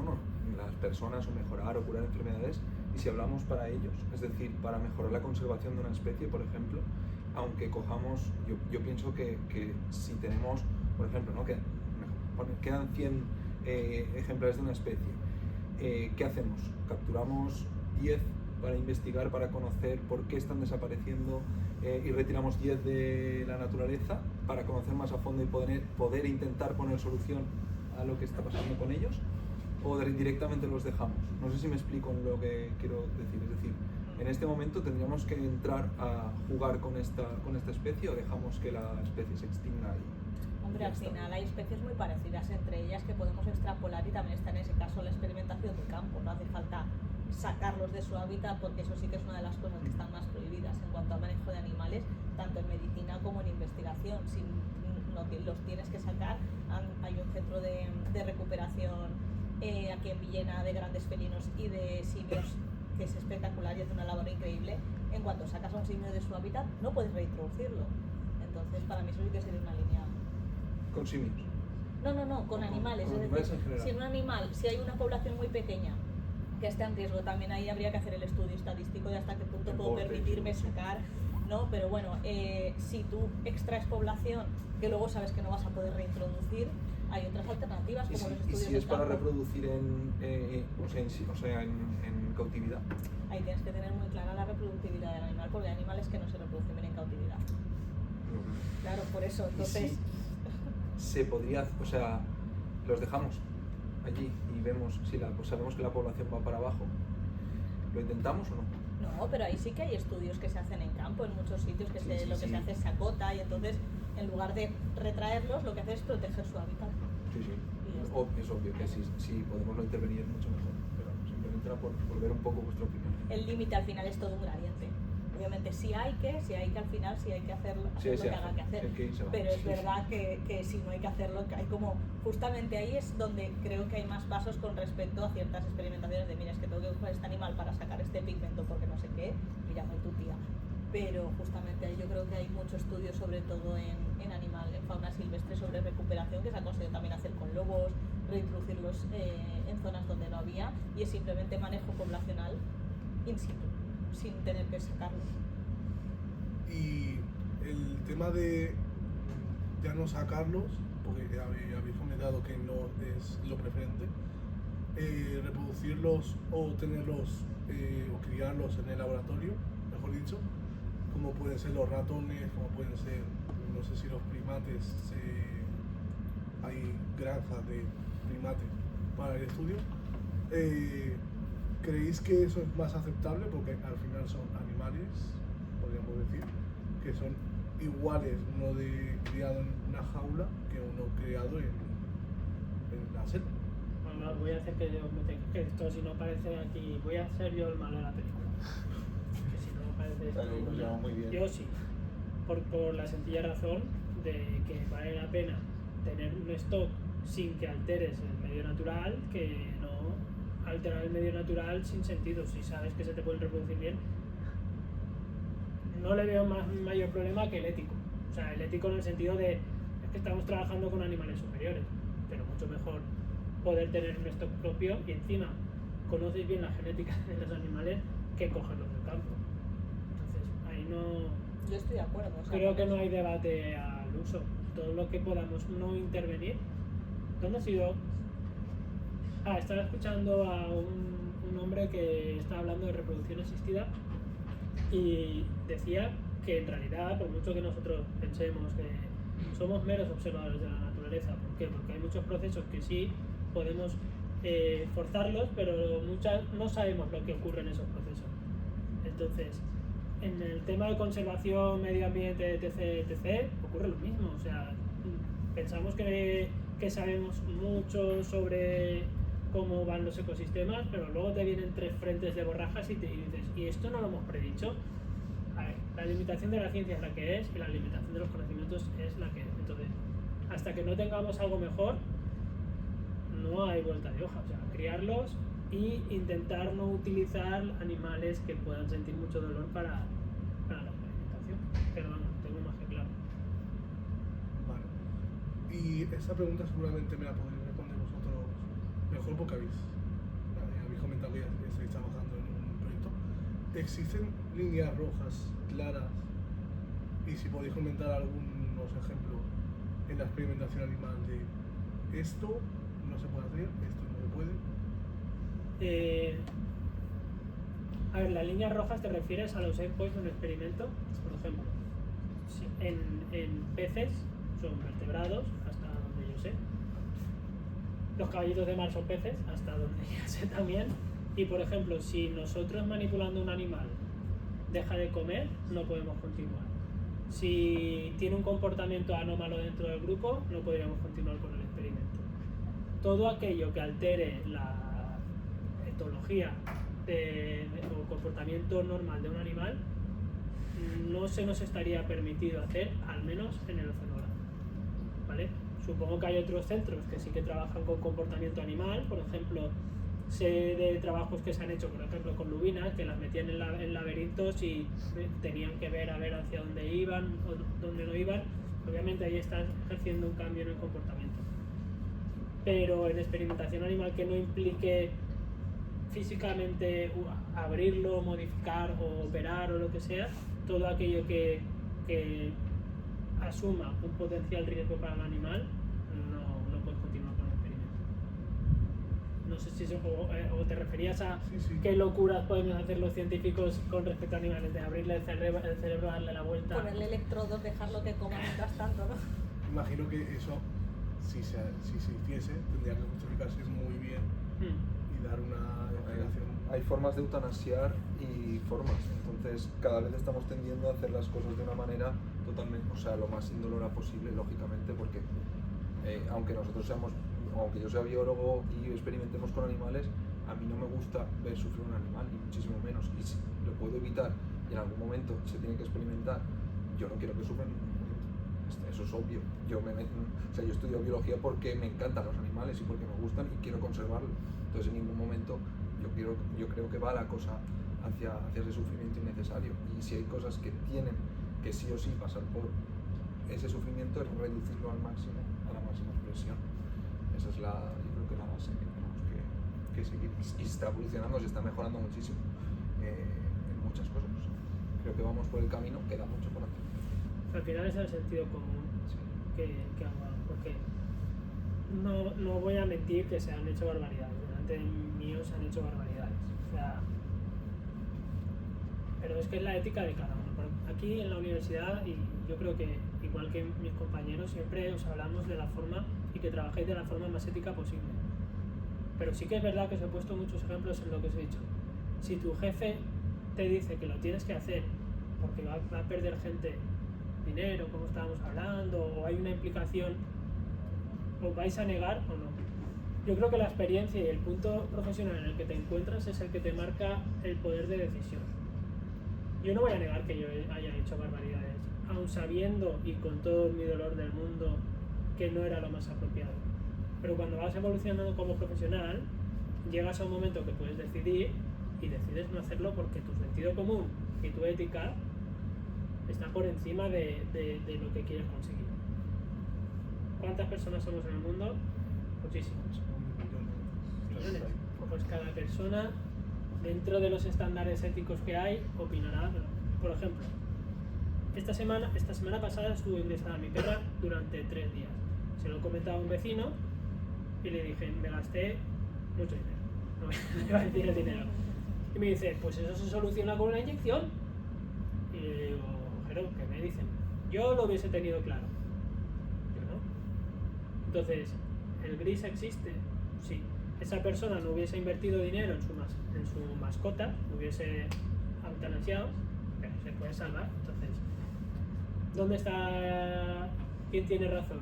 las personas, o mejorar o curar enfermedades, y si hablamos para ellos, es decir, para mejorar la conservación de una especie, por ejemplo, aunque cojamos, yo pienso que si tenemos, por ejemplo, ¿no? quedan 100 ejemplares de una especie, ¿qué hacemos? Capturamos 10 para investigar, para conocer por qué están desapareciendo, y retiramos 10 de la naturaleza para conocer más a fondo y poder intentar poner solución a lo que está pasando con ellos, o directamente los dejamos. No sé si me explico en lo que quiero decir. Es decir, en este momento tendríamos que entrar a jugar con esta especie, o dejamos que la especie se extinga y... Hombre, al final hay especies muy parecidas entre ellas que podemos extrapolar, y también está en ese caso la experimentación de campo. No hace falta sacarlos de su hábitat, porque eso sí que es una de las cosas que están más prohibidas en cuanto al manejo de animales, tanto en medicina como en investigación. Si no los tienes que sacar, hay un centro de recuperación aquí en Villena de grandes felinos y de simios que es espectacular y hace una labor increíble. En cuanto sacas a un simio de su hábitat, no puedes reintroducirlo. Entonces, para mí eso sí que sería una línea. ¿Con simios? No, con animales. Con Es animales decir, en general. si un animal, si hay una población muy pequeña que esté en riesgo, también ahí habría que hacer el estudio estadístico de hasta qué punto puedo permitirme sacar, ¿no? Pero bueno, si tú extraes población que luego sabes que no vas a poder reintroducir, hay otras alternativas como los estudios ¿Y si de es para campo. reproducir en cautividad? Ahí tienes que tener muy clara la reproductividad del animal, porque hay animales que no se reproducen bien en cautividad. Claro, por eso, entonces... Se podría, los dejamos allí y vemos si sabemos que la población va para abajo. ¿Lo intentamos o no? No, pero ahí sí que hay estudios que se hacen en campo, en muchos sitios que Sí, lo que se hace es se acota, y entonces en lugar de retraerlos lo que hace es proteger su hábitat. Sí. Y ya está. Es obvio que si podemos intervenir mucho mejor, pero simplemente era por ver un poco vuestra opinión. El límite al final es todo un gradiente. Obviamente sí hay que al final sí hay que hacerlo, Sí, lo que haga que hacer. Pero es verdad que si no hay que hacerlo, hay como, justamente ahí es donde creo que hay más pasos con respecto a ciertas experimentaciones de, mira, es que tengo que coger este animal para sacar este pigmento porque no sé qué, mírame tu tía. Pero justamente ahí yo creo que hay mucho estudio, sobre todo en fauna silvestre, sobre recuperación, que se ha conseguido también hacer con lobos, reintroducirlos en zonas donde no había, y es simplemente manejo poblacional in situ, sin tener que sacarlos. Y el tema de ya no sacarlos, porque habéis comentado que no es lo preferente, reproducirlos o tenerlos o criarlos en el laboratorio, mejor dicho, como pueden ser los ratones, como pueden ser, no sé si los primates, hay granjas de primates para el estudio. ¿Creéis que eso es más aceptable? Porque al final son animales, podríamos decir, que son iguales uno criado en una jaula que uno criado en la selva. Bueno, voy a hacer que esto, si no parece aquí, voy a ser yo el malo de la película. Que si no parece esto, Vale, nos llevamos muy bien. yo sí, por la sencilla razón de que vale la pena tener un stock sin que alteres el medio natural, que no alterar el medio natural sin sentido. Si sabes que se te pueden reproducir bien, no le veo mayor problema que el ético. O sea, el ético en el sentido de es que estamos trabajando con animales superiores, pero mucho mejor poder tener un stock propio y encima conoces bien la genética de los animales que cogerlos del campo. Entonces, ahí no... Yo estoy de acuerdo. O sea, Creo que no hay debate al uso. Todo lo que podamos no intervenir. ¿Dónde ha sido? Estaba escuchando a un hombre que estaba hablando de reproducción asistida y decía que en realidad, por mucho que nosotros pensemos que somos meros observadores de la naturaleza, ¿por qué? Porque hay muchos procesos que sí podemos forzarlos, pero muchas no sabemos lo que ocurre en esos procesos. Entonces, en el tema de conservación, medio ambiente, etc., ocurre lo mismo. O sea, pensamos que sabemos mucho sobre cómo van los ecosistemas, pero luego te vienen 3 frentes de borrajas y te dices, ¿y esto no lo hemos predicho? A ver, la limitación de la ciencia es la que es y la limitación de los conocimientos es la que es. Entonces, hasta que no tengamos algo mejor, no hay vuelta de hoja. O sea, criarlos y intentar no utilizar animales que puedan sentir mucho dolor para la experimentación. Pero bueno, tengo más que claro. Vale. Y esta pregunta seguramente me la podréis responder vosotros mejor porque habéis comentado que estáis trabajando en un proyecto. ¿Existen líneas rojas claras? Y si podéis comentar algunos ejemplos en la experimentación animal de esto no se puede hacer, esto no se puede. A ver, las líneas rojas te refieres a los endpoints de un experimento. Por ejemplo, en peces son vertebrados, hasta donde yo sé. Los caballitos de mar son peces, hasta donde yo sé también. Y por ejemplo, si nosotros manipulando un animal deja de comer, no podemos continuar. Si tiene un comportamiento anómalo dentro del grupo, no podríamos continuar con el experimento. Todo aquello que altere la etología o comportamiento normal de un animal no se nos estaría permitido hacer, al menos en el oceanograma, ¿vale? Supongo que hay otros centros que sí que trabajan con comportamiento animal. Por ejemplo, sé de trabajos que se han hecho, por ejemplo, con lubinas, que las metían en laberintos y tenían que ver a ver hacia dónde iban o dónde no iban. Obviamente ahí están ejerciendo un cambio en el comportamiento. Pero en experimentación animal que no implique físicamente abrirlo, modificar o operar o lo que sea, todo aquello que asuma un potencial riesgo para el animal, no puedes continuar con el experimento. No sé si eso, o te referías a Sí. qué locuras podemos hacer los científicos con respecto a animales, de abrirle el cerebro, darle la vuelta. Ponerle electrodos, dejarlo que coma mientras tanto, ¿no? Imagino que eso, si se hiciese, tendría que justificarse muy bien y dar una explicación. Hay formas de eutanasiar y formas, entonces cada vez estamos tendiendo a hacer las cosas de una manera totalmente, o sea, lo más indolora posible, lógicamente, porque aunque yo sea biólogo y experimentemos con animales, a mí no me gusta ver sufrir un animal, ni muchísimo menos, y si lo puedo evitar y en algún momento se tiene que experimentar, yo no quiero que sufran en ningún momento. Eso es obvio. Yo estudio biología porque me encantan los animales y porque me gustan y quiero conservarlos. Entonces en ningún momento yo creo que va la cosa hacia ese sufrimiento innecesario. Y si hay cosas que tienen que sí o sí pasar por ese sufrimiento, es reducirlo al máximo, a la máxima expresión. Esa es yo creo que la base que tenemos que seguir. Y se está evolucionando, se está mejorando muchísimo en muchas cosas. Creo que vamos por el camino, queda mucho por hacer. Al final es el sentido común que hago, porque no voy a mentir que se han hecho barbaridades, delante mío se han hecho barbaridades, o sea, pero es que es la ética de cada uno. Aquí en la universidad, y yo creo que igual que mis compañeros, siempre os hablamos de la forma y que trabajéis de la forma más ética posible, pero sí que es verdad que os he puesto muchos ejemplos en lo que os he dicho. Si tu jefe te dice que lo tienes que hacer porque va a perder gente dinero, como estábamos hablando, o hay una implicación, ¿os vais a negar o no? Yo creo que la experiencia y el punto profesional en el que te encuentras es el que te marca el poder de decisión. Yo no voy a negar que yo haya hecho barbaridades, aun sabiendo y con todo mi dolor del mundo que no era lo más apropiado. Pero cuando vas evolucionando como profesional, llegas a un momento que puedes decidir y decides no hacerlo porque tu sentido común y tu ética está por encima de lo que quieres conseguir. ¿Cuántas personas somos en el mundo? Muchísimas. Millones. Pues cada persona, dentro de los estándares éticos que hay, opinará. Por ejemplo, esta semana pasada estuve ingresada a mi perra durante 3 días. Se lo he comentado a un vecino y le dije, me gasté mucho dinero. No me iba a decir el dinero. Y me dice, pues eso se soluciona con una inyección. Y le digo, pero ¿qué me dicen? Yo lo hubiese tenido claro. Yo no. Entonces, ¿el gris existe? Sí. Esa persona no hubiese invertido dinero en su mascota, no hubiese eutanasiado, pero se puede salvar. Entonces, ¿dónde está quién tiene razón?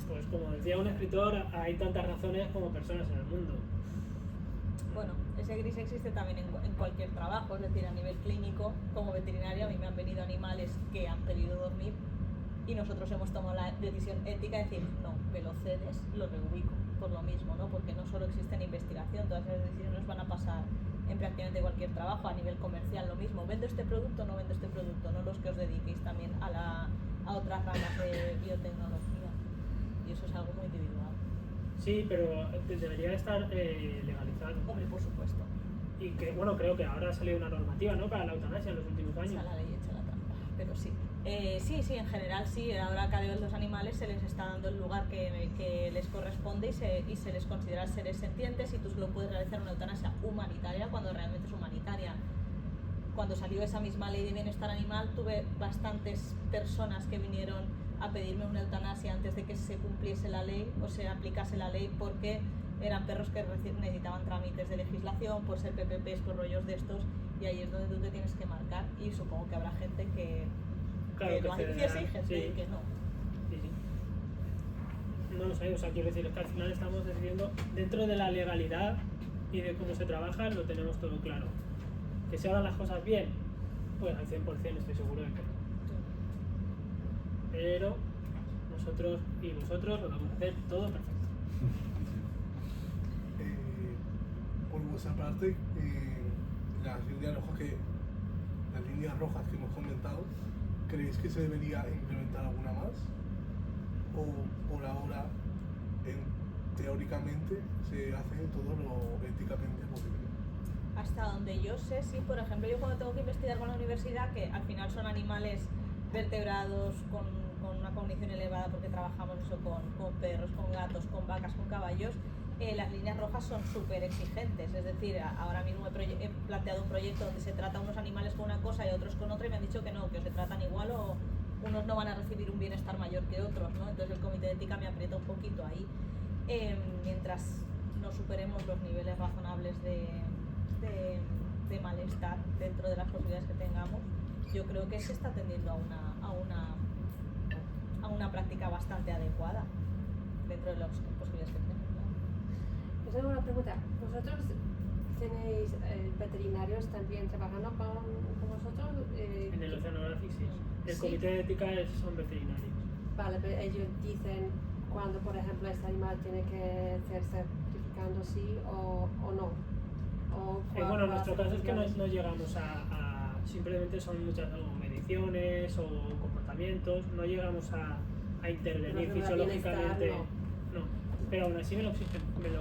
Pues como decía un escritor, hay tantas razones como personas en el mundo. Bueno, ese gris existe también en cualquier trabajo, es decir, a nivel clínico, como veterinaria, a mí me han venido animales que han pedido dormir y nosotros hemos tomado la decisión ética de decir, no, me lo cedes, lo reubico, por lo mismo, ¿no? Porque no solo existe en investigación, todas esas decisiones van a pasar en prácticamente cualquier trabajo, a nivel comercial lo mismo, ¿vendo este producto o no vendo este producto? No los que os dediquéis también a otras ramas de biotecnología, y eso es algo muy individual. Sí, pero debería estar legalizado. Hombre, por supuesto. Y que, bueno, creo que ahora ha salido una normativa, ¿no?, para la eutanasia en los últimos años. Echa la ley, echa la trampa, pero sí. Sí, en general sí, ahora cada vez los animales se les está dando el lugar que les corresponde y se les considera seres sentientes y tú solo puedes realizar una eutanasia humanitaria cuando realmente es humanitaria. Cuando salió esa misma ley de bienestar animal tuve bastantes personas que vinieron a pedirme una eutanasia antes de que se cumpliese la ley o se aplicase la ley porque eran perros que necesitaban trámites de legislación, por ser PPPs, por rollos de estos, y ahí es donde tú te tienes que marcar y supongo que habrá gente que lo hiciese y gente que no. Sí. No lo sé, o sea, quiero decir, es que al final estamos decidiendo dentro de la legalidad y de cómo se trabaja, lo tenemos todo claro. Que se hagan las cosas bien, pues al 100% estoy seguro de que no. Pero nosotros y vosotros lo vamos a hacer todo perfecto. Por vuestra parte, las líneas rojas que hemos comentado, ¿creéis que se debería implementar alguna más? ¿O por ahora, teóricamente, se hace todo lo éticamente posible? Hasta donde yo sé, sí. Por ejemplo, yo cuando tengo que investigar con la universidad, que al final son animales vertebrados con una cognición elevada porque trabajamos eso con perros, con gatos, con vacas, con caballos, las líneas rojas son súper exigentes. Es decir, ahora mismo he planteado un proyecto donde se trata a unos animales con una cosa y a otros con otra y me han dicho que no, que se tratan igual o unos no van a recibir un bienestar mayor que otros, ¿no? Entonces el comité de ética me aprieta un poquito ahí. Mientras no superemos los niveles razonables de malestar dentro de las posibilidades que tengamos, yo creo que se está tendiendo a una práctica bastante adecuada dentro de las posibilidades que tenemos. Yo tengo una pregunta. ¿Vosotros tenéis veterinarios también trabajando con vosotros? En el Oceanographic sí. El Sí. comité de ética son veterinarios. Vale, pero ellos dicen cuando, por ejemplo, este animal tiene que ser certificando sí o no. Bueno, en nuestro caso es que no llegamos a simplemente son muchas mediciones o comportamientos, no llegamos a intervenir No, fisiológicamente. bienestar, No, pero aún así me lo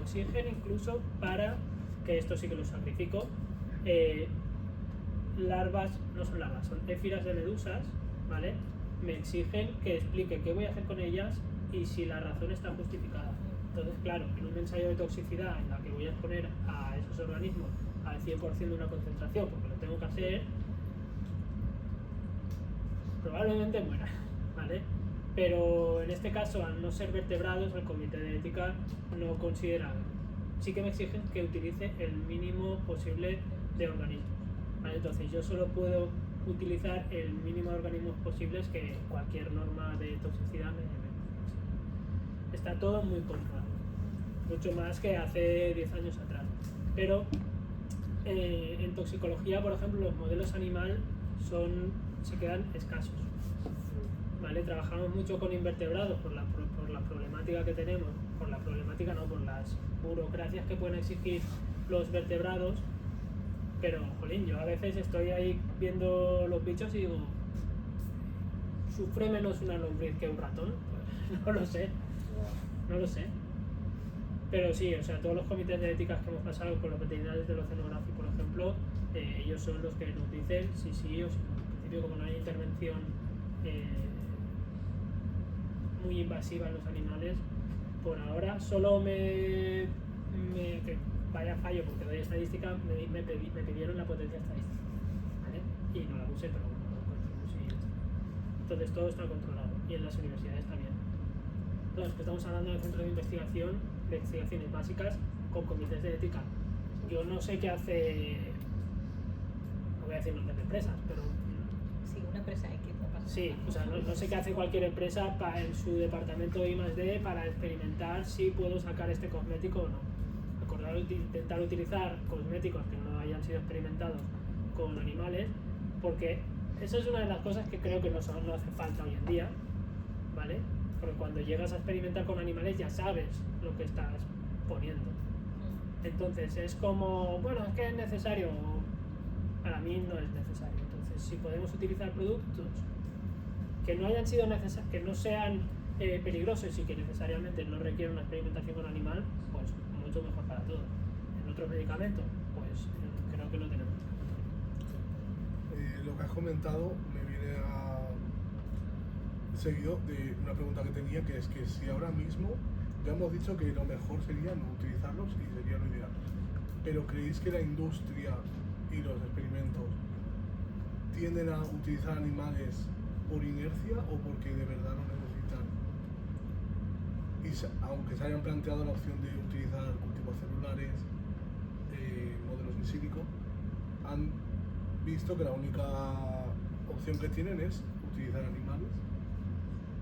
exigen incluso para, que esto sí que lo sacrifico, larvas, no son larvas, son éfiras de medusas, ¿vale? Me exigen que explique qué voy a hacer con ellas y si la razón está justificada. Entonces, claro, en un ensayo de toxicidad en la que voy a exponer a esos organismos al 100% de una concentración, porque lo tengo que hacer, probablemente muera, ¿vale? Pero en este caso, al no ser vertebrados, el comité de ética no considera. Sí que me exigen que utilice el mínimo posible de organismos, ¿vale? Entonces yo solo puedo utilizar el mínimo de organismos posibles que cualquier norma de toxicidad me está todo muy controlado, mucho más que hace 10 años atrás. Pero en toxicología, por ejemplo, los modelos animal se quedan escasos, ¿vale? Trabajamos mucho con invertebrados por la problemática que tenemos, por las burocracias que pueden exigir los vertebrados, pero, jolín, yo a veces estoy ahí viendo los bichos y digo, ¿sufre menos una lombriz que un ratón? Pues, no lo sé, no lo sé. Pero sí, o sea, todos los comités de éticas que hemos pasado con los veterinarios del Oceanography, por ejemplo, ellos son los que nos dicen sí o sí. En principio, como no hay intervención muy invasiva en los animales, por ahora solo que vaya fallo porque doy estadística, me pidieron la potencia estadística, ¿vale? Y no la usé, pero bueno, lo conseguimos y ya está. Entonces todo está controlado y en las universidades también. Los que estamos hablando del centro de investigaciones básicas con comités de ética. Yo no sé qué hace, no voy a decir nombres de empresas, pero Sí, una empresa X, no pasa sí, nada. o sea, no sé qué hace cualquier empresa en su departamento de I+D para experimentar si puedo sacar este cosmético o no. Intentar utilizar cosméticos que no hayan sido experimentados con animales, porque eso es una de las cosas que creo que no hace falta hoy en día, ¿vale? Porque cuando llegas a experimentar con animales ya sabes lo que estás poniendo. Entonces es como, bueno, es que es necesario. Para mí no es necesario. Entonces, si podemos utilizar productos que no hayan sido que no sean peligrosos y que necesariamente no requieren una experimentación con animal, pues mucho mejor para todos. En otros medicamentos, pues creo que no tenemos. Lo que has comentado me viene seguido de una pregunta que tenía, que es que si ahora mismo ya hemos dicho que lo mejor sería no utilizarlos y sería lo ideal, pero ¿creéis que la industria y los experimentos tienden a utilizar animales por inercia o porque de verdad lo necesitan? Aunque se hayan planteado la opción de utilizar cultivos celulares, modelos in silico, han visto que la única opción que tienen es utilizar animales.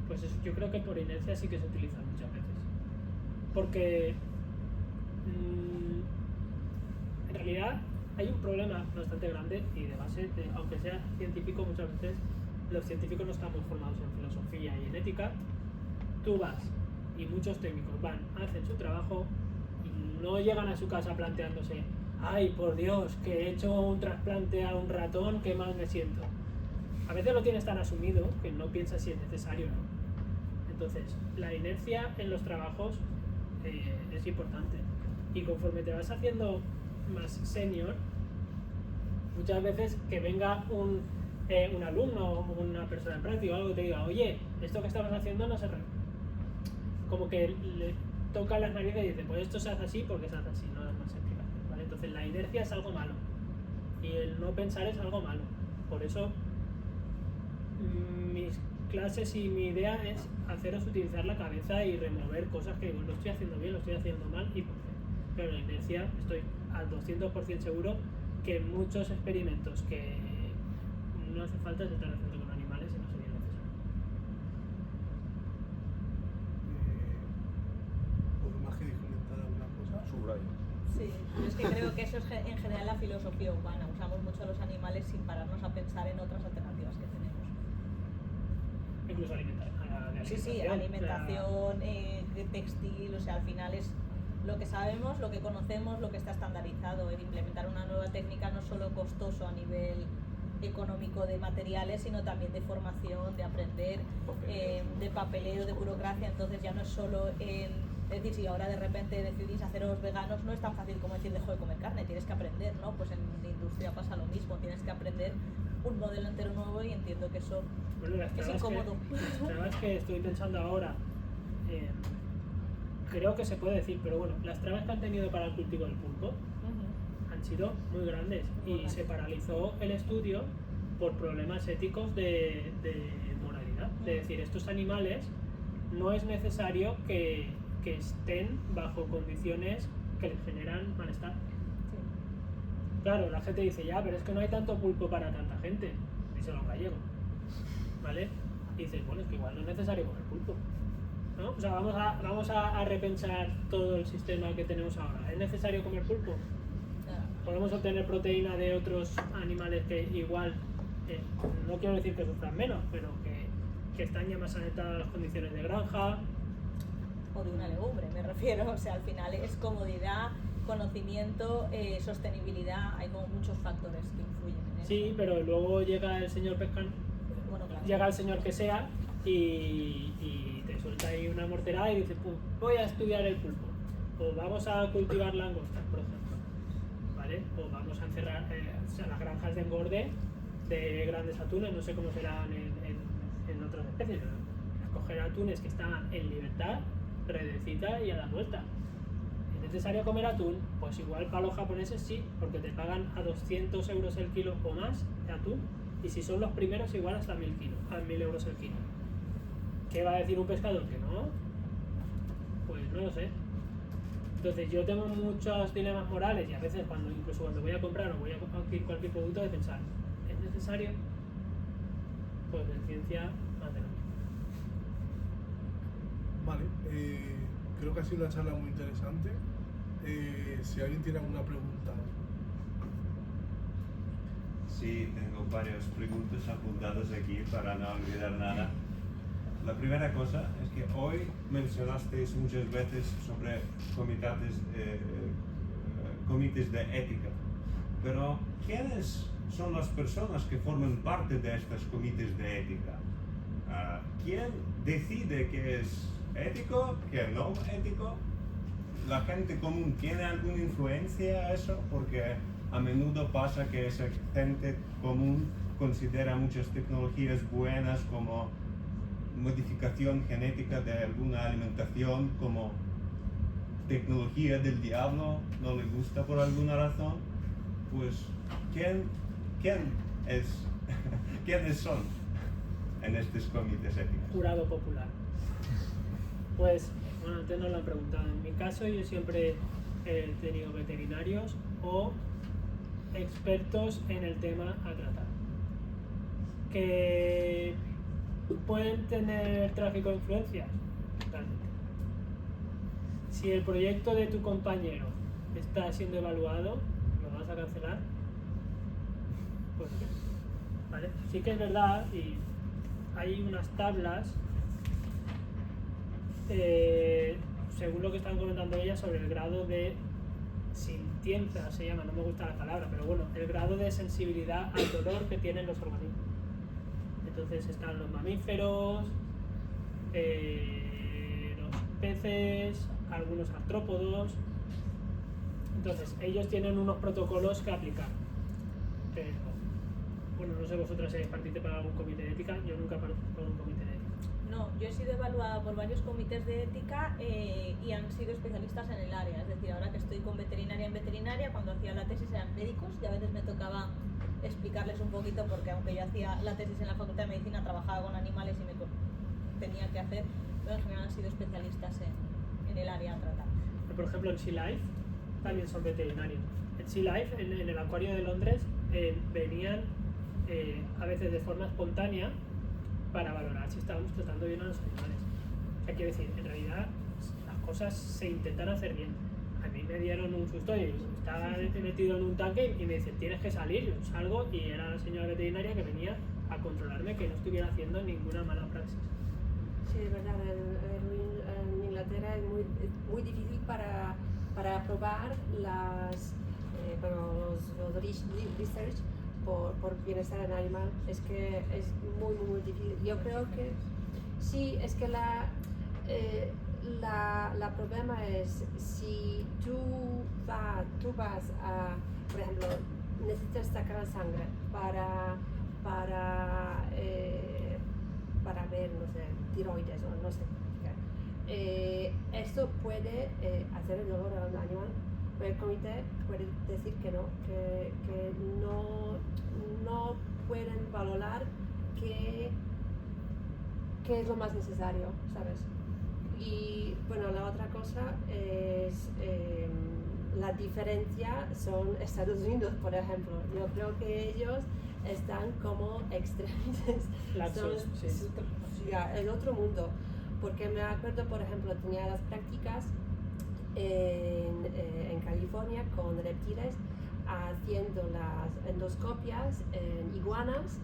Pues eso, yo creo que por inercia sí que se utiliza muchas veces. Porque en realidad hay un problema bastante grande y de base, aunque sea científico, muchas veces los científicos no estamos formados en filosofía y en ética. Tú vas y muchos técnicos van, hacen su trabajo y no llegan a su casa planteándose, ay, por Dios, que he hecho un trasplante a un ratón, qué mal me siento. A veces lo tienes tan asumido que no piensas si es necesario o no. Entonces, la inercia en los trabajos es importante. Y conforme te vas haciendo más senior, muchas veces que venga un alumno o una persona en práctica o algo te diga, oye, esto que estamos haciendo no se como que le toca las narices y dice, pues esto se hace así porque se hace así, no das más explicación, ¿vale? Entonces la inercia es algo malo y el no pensar es algo malo. Por eso mis clases y mi idea es haceros utilizar la cabeza y remover cosas que digo, lo estoy haciendo bien, lo estoy haciendo mal y por qué. Pero la inercia estoy al 200% seguro que muchos experimentos que no hace falta se están haciendo con animales y no sería necesario. ¿Podemos más que comentar alguna cosa? Subrayo. Sí, yo es que creo que eso es en general la filosofía humana. Usamos mucho los animales sin pararnos a pensar en otras alternativas que tenemos. Incluso Sí, alimentación, textil, o sea, al final es lo que sabemos, lo que conocemos, lo que está estandarizado. El implementar una nueva técnica no es solo costoso a nivel económico de materiales, sino también de formación, de aprender, de papeleo, de burocracia. Entonces ya no es solo es decir, si ahora de repente decidís haceros veganos, no es tan fácil como decir dejo de comer carne, tienes que aprender, ¿no? Pues en la industria pasa lo mismo, tienes que aprender un modelo entero nuevo y entiendo que eso es incómodo. La verdad es que estoy pensando ahora, creo que se puede decir, pero bueno, las trabas que han tenido para el cultivo del pulpo han sido muy grandes y se paralizó el estudio por problemas éticos de moralidad. De decir, estos animales no es necesario que estén bajo condiciones que les generan malestar. Claro, la gente dice, ya, pero es que no hay tanto pulpo para tanta gente. Díselo a un gallego, ¿vale? Y dices, bueno, es que igual no es necesario comer pulpo, ¿no? O sea, vamos a repensar todo el sistema que tenemos ahora. ¿Es necesario comer pulpo? Podemos obtener proteína de otros animales que igual, no quiero decir que sufran menos, pero que están ya más adaptados a las condiciones de granja. o de una legumbre, me refiero. O sea, al final es comodidad, conocimiento, sostenibilidad, hay como muchos factores que influyen en eso. Sí, pero luego llega el señor pescador, Bueno, claro. llega el señor que sea y te suelta ahí una morterada y dice, "Pum, voy a estudiar el pulpo, o vamos a cultivar langostas, por ejemplo, ¿vale? O vamos a encerrar las granjas de engorde de grandes atunes, no sé cómo serán en otras especies, pero escoger atunes que están en libertad, redecita y a la vuelta. ¿Es necesario comer atún? Pues igual para los japoneses sí, porque te pagan a 200 euros el kilo o más de atún, y si son los primeros igual hasta 1000 euros el kilo. ¿Qué va a decir un pescador? ¿Que no? Pues no lo sé. Entonces yo tengo muchos dilemas morales y a veces incluso cuando voy a comprar o voy a adquirir cualquier producto de pensar, ¿es necesario? Pues en ciencia más de lo mismo. Vale, creo que ha sido una charla muy interesante. Si alguien tiene alguna pregunta. Sí, tengo varias preguntas apuntadas aquí para no olvidar nada. La primera cosa es que hoy mencionasteis muchas veces sobre comités de ética, pero ¿quiénes son las personas que forman parte de estos comités de ética? ¿Quién decide qué es ético, qué no ético? ¿La gente común tiene alguna influencia a eso? Porque a menudo pasa que esa gente común considera muchas tecnologías buenas como modificación genética de alguna alimentación como tecnología del diablo, no le gusta por alguna razón. Pues ¿quiénes son en estos comités éticos? Jurado popular. Pues, bueno, antes nos lo han preguntado. En mi caso yo siempre he tenido veterinarios o expertos en el tema a tratar. Que pueden tener tráfico de influencias, realmente. Si el proyecto de tu compañero está siendo evaluado, ¿lo vas a cancelar? Pues sí. ¿Vale? Sí que es verdad, y hay unas tablas, según lo que están comentando ellas, sobre el grado de sintiencia, se llama, no me gusta la palabra, pero bueno, el grado de sensibilidad al dolor que tienen los organismos. Entonces están los mamíferos, los peces, algunos artrópodos. Entonces ellos tienen unos protocolos que aplicar. Pero, bueno, no sé vosotras si habéis participado en algún comité de ética, yo nunca he participado en un comité de ética. No, yo he sido evaluada por varios comités de ética y han sido especialistas en el área. Es decir, ahora que estoy con veterinaria en veterinaria, cuando hacía la tesis eran médicos y a veces me tocaba explicarles un poquito, porque aunque yo hacía la tesis en la Facultad de Medicina, trabajaba con animales y tenía que hacer, pero en general han sido especialistas en el área a tratar. Pero, por ejemplo, en Sea Life también son veterinarios. En Sea Life, en el acuario de Londres, venían a veces de forma espontánea para valorar si estábamos tratando bien a los animales. O sea, quiero decir, en realidad las cosas se intentan hacer bien. A mí me dieron un susto y estaba metido en un tanque y me dicen, tienes que salir. Yo salgo y era la señora veterinaria que venía a controlarme que no estuviera haciendo ninguna mala praxis. Sí, es verdad, en Inglaterra es muy difícil para aprobar los research por bienestar en animal. Es que es muy difícil. Yo creo que sí, es que la problema es si tú vas a, por ejemplo, necesitas sacar sangre para ver, no sé, tiroides o no sé qué. Esto puede hacer el dolor a un animal. El comité puede decir que no pueden valorar qué es lo más necesario, ¿sabes? Y bueno, la otra cosa es la diferencia son Estados Unidos, por ejemplo. Yo creo que ellos están como extremos. Laxos, sí. En otro mundo. Porque me acuerdo, por ejemplo, tenía las prácticas en California con reptiles, haciendo las endoscopias en iguanas,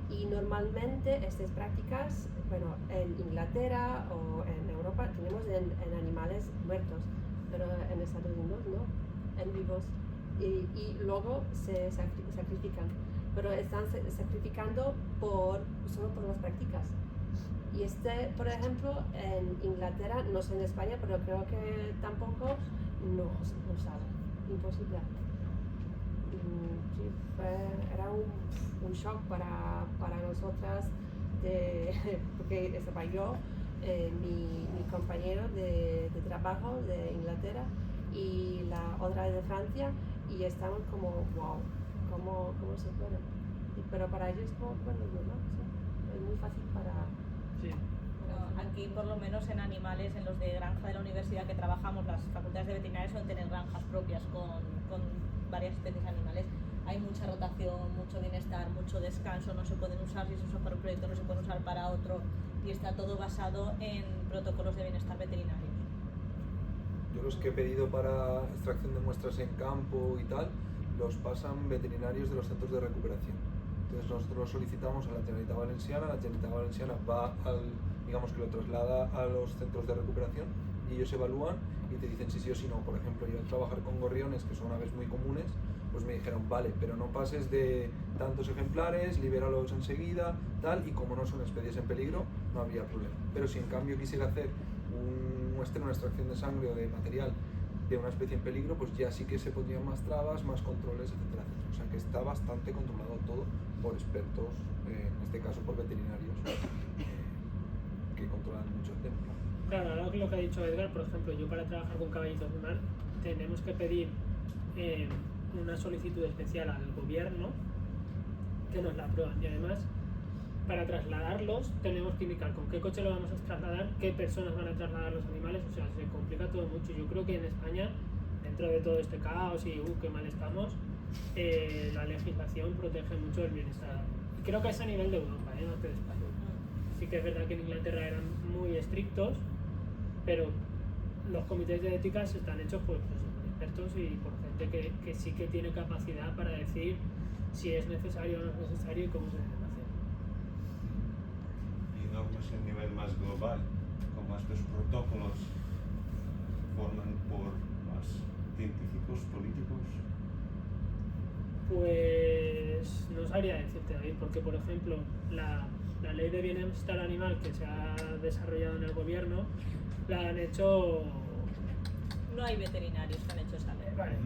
y normalmente estas prácticas, bueno, en Inglaterra o en Europa tenemos en animales muertos, pero en Estados Unidos no, en vivos. Y luego se sacrifican, pero están sacrificando solo por las prácticas. Y por ejemplo, en Inglaterra, no sé en España, pero creo que tampoco no sabe, imposible. Sí, era un shock para nosotras, porque estaba yo, mi compañero de trabajo de Inglaterra y la otra de Francia, y estamos como, wow, ¿cómo se puede? Pero para ellos como, bueno, no, es muy fácil para... Sí. Aquí, por lo menos en animales, en los de granja de la universidad que trabajamos, las facultades de veterinaria suelen tener granjas propias con varias especies animales. Hay mucha rotación, mucho bienestar, mucho descanso, no se pueden usar, si se usan para un proyecto no se pueden usar para otro, y está todo basado en protocolos de bienestar veterinarios. Yo los que he pedido para extracción de muestras en campo y tal, los pasan veterinarios de los centros de recuperación. Entonces nosotros lo solicitamos a la Generalitat Valenciana va digamos que lo traslada a los centros de recuperación y ellos evalúan y te dicen si sí o si no. Por ejemplo, yo al trabajar con gorriones, que son aves muy comunes, pues me dijeron, vale, pero no pases de tantos ejemplares, libéralos enseguida, tal, y como no son especies en peligro, no habría problema. Pero si en cambio quisiera hacer una extracción de sangre o de material de una especie en peligro, pues ya sí que se pondrían más trabas, más controles, etcétera, etcétera. O sea que está bastante controlado todo por expertos, en este caso por veterinarios, que controlan mucho el tema. Claro, ahora lo que ha dicho Edgar, por ejemplo, yo para trabajar con caballitos de mar tenemos que pedir una solicitud especial al gobierno que nos la aprueban, y además para trasladarlos tenemos que indicar con qué coche lo vamos a trasladar, qué personas van a trasladar los animales, o sea, se complica todo mucho. Yo creo que en España, dentro de todo este caos y qué mal estamos, la legislación protege mucho el bienestar. Y creo que es a nivel de Europa, no de España. Sí que es verdad que en Inglaterra eran muy estrictos, pero los comités de ética están hechos por expertos y por gente que sí que tiene capacidad para decir si es necesario o no es necesario y cómo se debe hacer. Y normas a nivel más global, como estos protocolos forman por más científicos, políticos. Pues no sabría decirte, David, porque por ejemplo la ley de bienestar animal que se ha desarrollado en el gobierno la han hecho... No hay veterinarios que han hecho esa ley. Vale,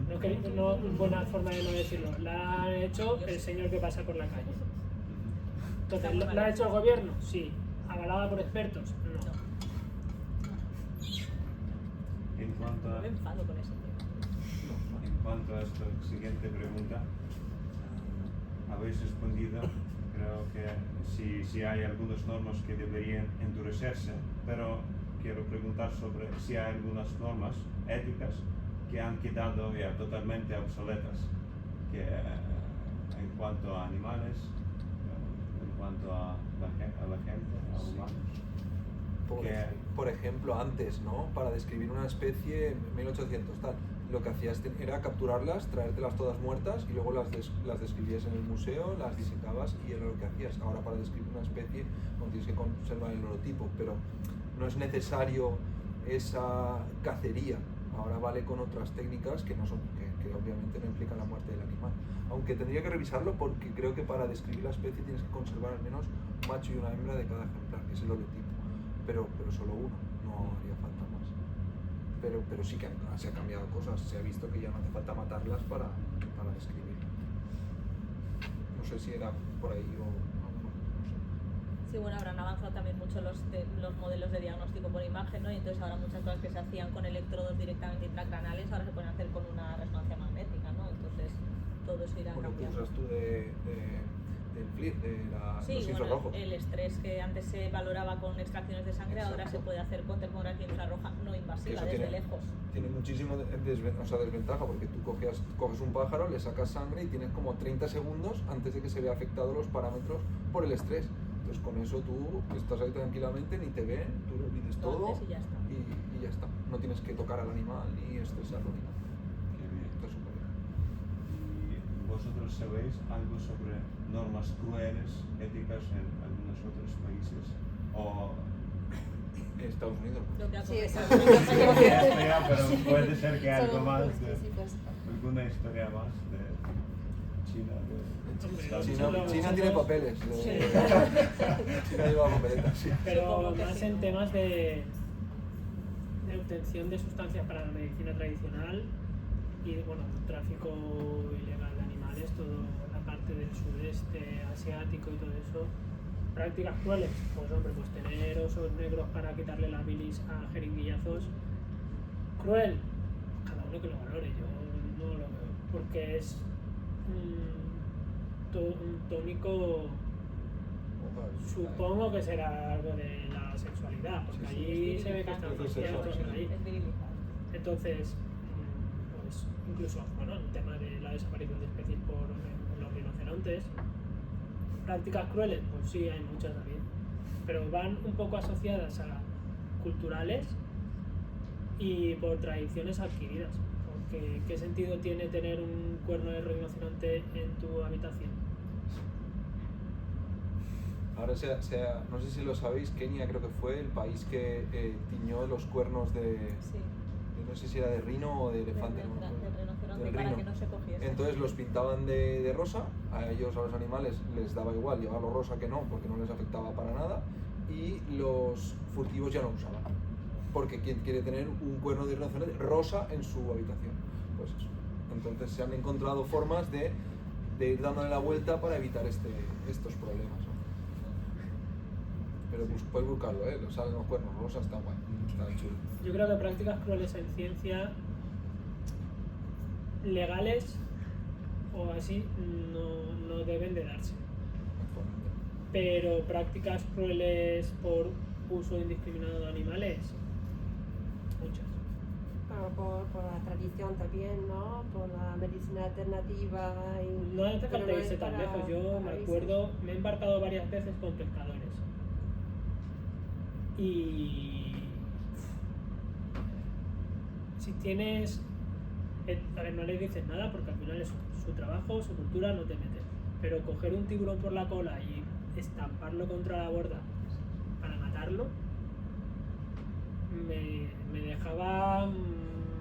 buena forma de no decirlo. La ha hecho el señor que pasa por la calle. Entonces, ¿la ha hecho el gobierno? Sí. ¿Avalada por expertos? No. En cuanto a, Me enfado con ese tema. en cuanto a esta siguiente pregunta, habéis respondido, creo que si hay algunas normas que deberían endurecerse, pero quiero preguntar sobre si hay algunas normas éticas que han quedado ya totalmente obsoletas, que en cuanto a animales, en cuanto a la gente, a humanos. Por ejemplo, antes, ¿no? Para describir una especie en 1800 tal, lo que hacías era capturarlas, traértelas todas muertas y luego las describías en el museo, las disecabas y era lo que hacías. Ahora para describir una especie no tienes que conservar el holotipo, pero no es necesario esa cacería. Ahora vale con otras técnicas que no son, que obviamente no implican la muerte del animal. Aunque tendría que revisarlo porque creo que para describir la especie tienes que conservar al menos un macho y una hembra de cada ejemplar, que es el holotipo. Pero solo uno, no haría falta más. Pero sí que se han cambiado cosas, se ha visto que ya no hace falta matarlas para describir. No sé si era por ahí o no sé. Sí, bueno, habrán avanzado también mucho los modelos de diagnóstico por imagen, ¿no? Y entonces ahora muchas cosas que se hacían con electrodos directamente intracranales ahora se pueden hacer con una resonancia magnética, ¿no? Entonces todo eso irá Bueno, cambiando. ¿qué usas tú del FLIR, Sí, los bueno, infrarrojos? el estrés que antes se valoraba con extracciones de sangre, ahora se puede hacer con termografía infrarroja no invasiva, Eso desde lejos. Tiene muchísimo desventaja porque tú coges un pájaro, le sacas sangre y tienes como 30 segundos antes de que se vea afectado los parámetros por el estrés. Entonces con eso tú estás ahí tranquilamente, ni te ven, tú lo olvides Lo todo haces y ya está. y ya está. No tienes que tocar al animal ni estresarlo ni nada. Qué bien. Está súper bien. ¿Y vosotros sabéis algo sobre normas crueles, éticas en algunos otros países? ¿O Estados Unidos. Lo que ha Sí, comentado. exacto. Ya, pero puede ser que algo Son más los de principios. alguna historia más de China. China tiene papeles. China lleva papeletas, sí. Pero Supongo que más sí, en ¿no? temas de obtención de sustancias para la medicina tradicional y bueno, tráfico ilegal de animales, toda la parte del sudeste asiático y todo eso. Prácticas crueles, pues hombre, pues tener osos negros para quitarle la bilis a jeringuillazos. Cruel, cada uno que lo valore, yo no lo veo, porque es un tónico. Supongo que será algo de la sexualidad, porque Sí, sí, allí se ve que están es asociados sexual, ahí. Es virilizante. Entonces, pues incluso, bueno, el tema de la desaparición de especies por los rinocerontes, prácticas crueles, pues sí, hay muchas también, pero van un poco asociadas a culturales y por tradiciones adquiridas, porque ¿qué sentido tiene tener un cuerno de rinoceronte en tu habitación? Ahora no sé si lo sabéis, Kenia creo que fue el país que tiñó los cuernos Sí. no sé si era de rino o de elefante. Del ¿no? rinoceronte Del para rino. que no se cogiese. Entonces los pintaban de rosa, a ellos, a los animales, les daba igual llevarlo rosa que no, porque no les afectaba para nada, y los furtivos ya no usaban, porque quien quiere tener un cuerno de rinoceronte rosa en su habitación, pues eso. Entonces se han encontrado formas de ir dándole la vuelta para evitar estos problemas, ¿no? Pero puedes buscarlo, lo salen los cuernos rosas, está guay, está chulo. Yo creo que prácticas crueles en ciencia legales o así no deben de darse. Pero prácticas crueles por uso indiscriminado de animales, muchas. Pero por la tradición también, ¿no? Por la medicina alternativa. Y, No hace pero falta no irse es tan para lejos. Yo me países. acuerdo, me he embarcado varias veces con pescadores. Y si tienes, a ver, no les dices nada porque al final es su trabajo, su cultura, no te metes. Pero coger un tiburón por la cola y estamparlo contra la borda para matarlo, me dejaba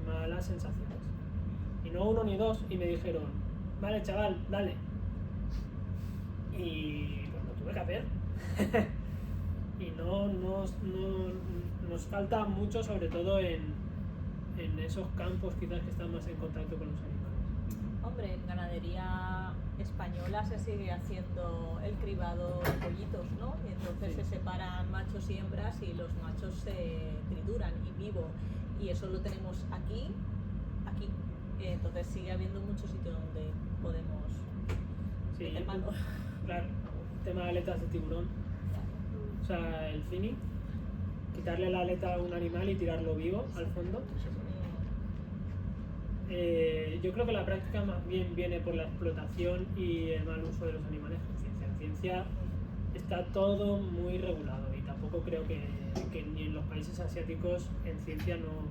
malas sensaciones. Y no uno ni dos, y me dijeron, vale chaval, dale. Y pues lo tuve que hacer. Y nos falta mucho, sobre todo en esos campos quizás que están más en contacto con los animales. Hombre, en ganadería española se sigue haciendo el cribado de pollitos, ¿no? Y entonces Sí. se separan machos y hembras y los machos se trituran y vivo. Y eso lo tenemos aquí. Entonces sigue habiendo muchos sitios donde podemos Sí, meter mano. claro, tema de aletas de tiburón. O sea, el fini, quitarle la aleta a un animal y tirarlo vivo al fondo. Yo creo que la práctica más bien viene por la explotación y el mal uso de los animales en ciencia. En ciencia está todo muy regulado y tampoco creo que ni en los países asiáticos en ciencia no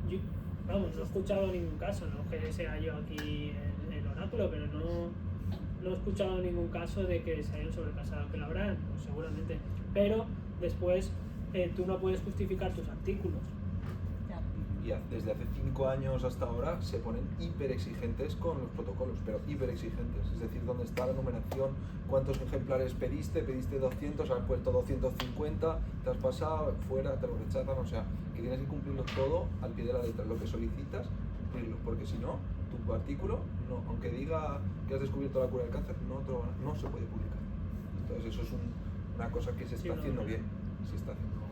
he escuchado ningún caso, no que sea yo aquí el oráculo, pero no he escuchado ningún caso de que se hayan sobrepasado, que lo habrán, pues seguramente, pero después tú no puedes justificar tus artículos. Y desde hace 5 años hasta ahora se ponen hiper exigentes con los protocolos, pero hiper exigentes. Es decir, dónde está la numeración, cuántos ejemplares pediste 200, has puesto 250, te has pasado, fuera, te lo rechazan, o sea, que tienes que cumplirlo todo al pie de la letra. Lo que solicitas, cumplirlo, porque si no, tu artículo, no, aunque diga que has descubierto la cura del cáncer, no se puede publicar. Entonces eso es una cosa que se está haciendo bien, se está haciendo bien.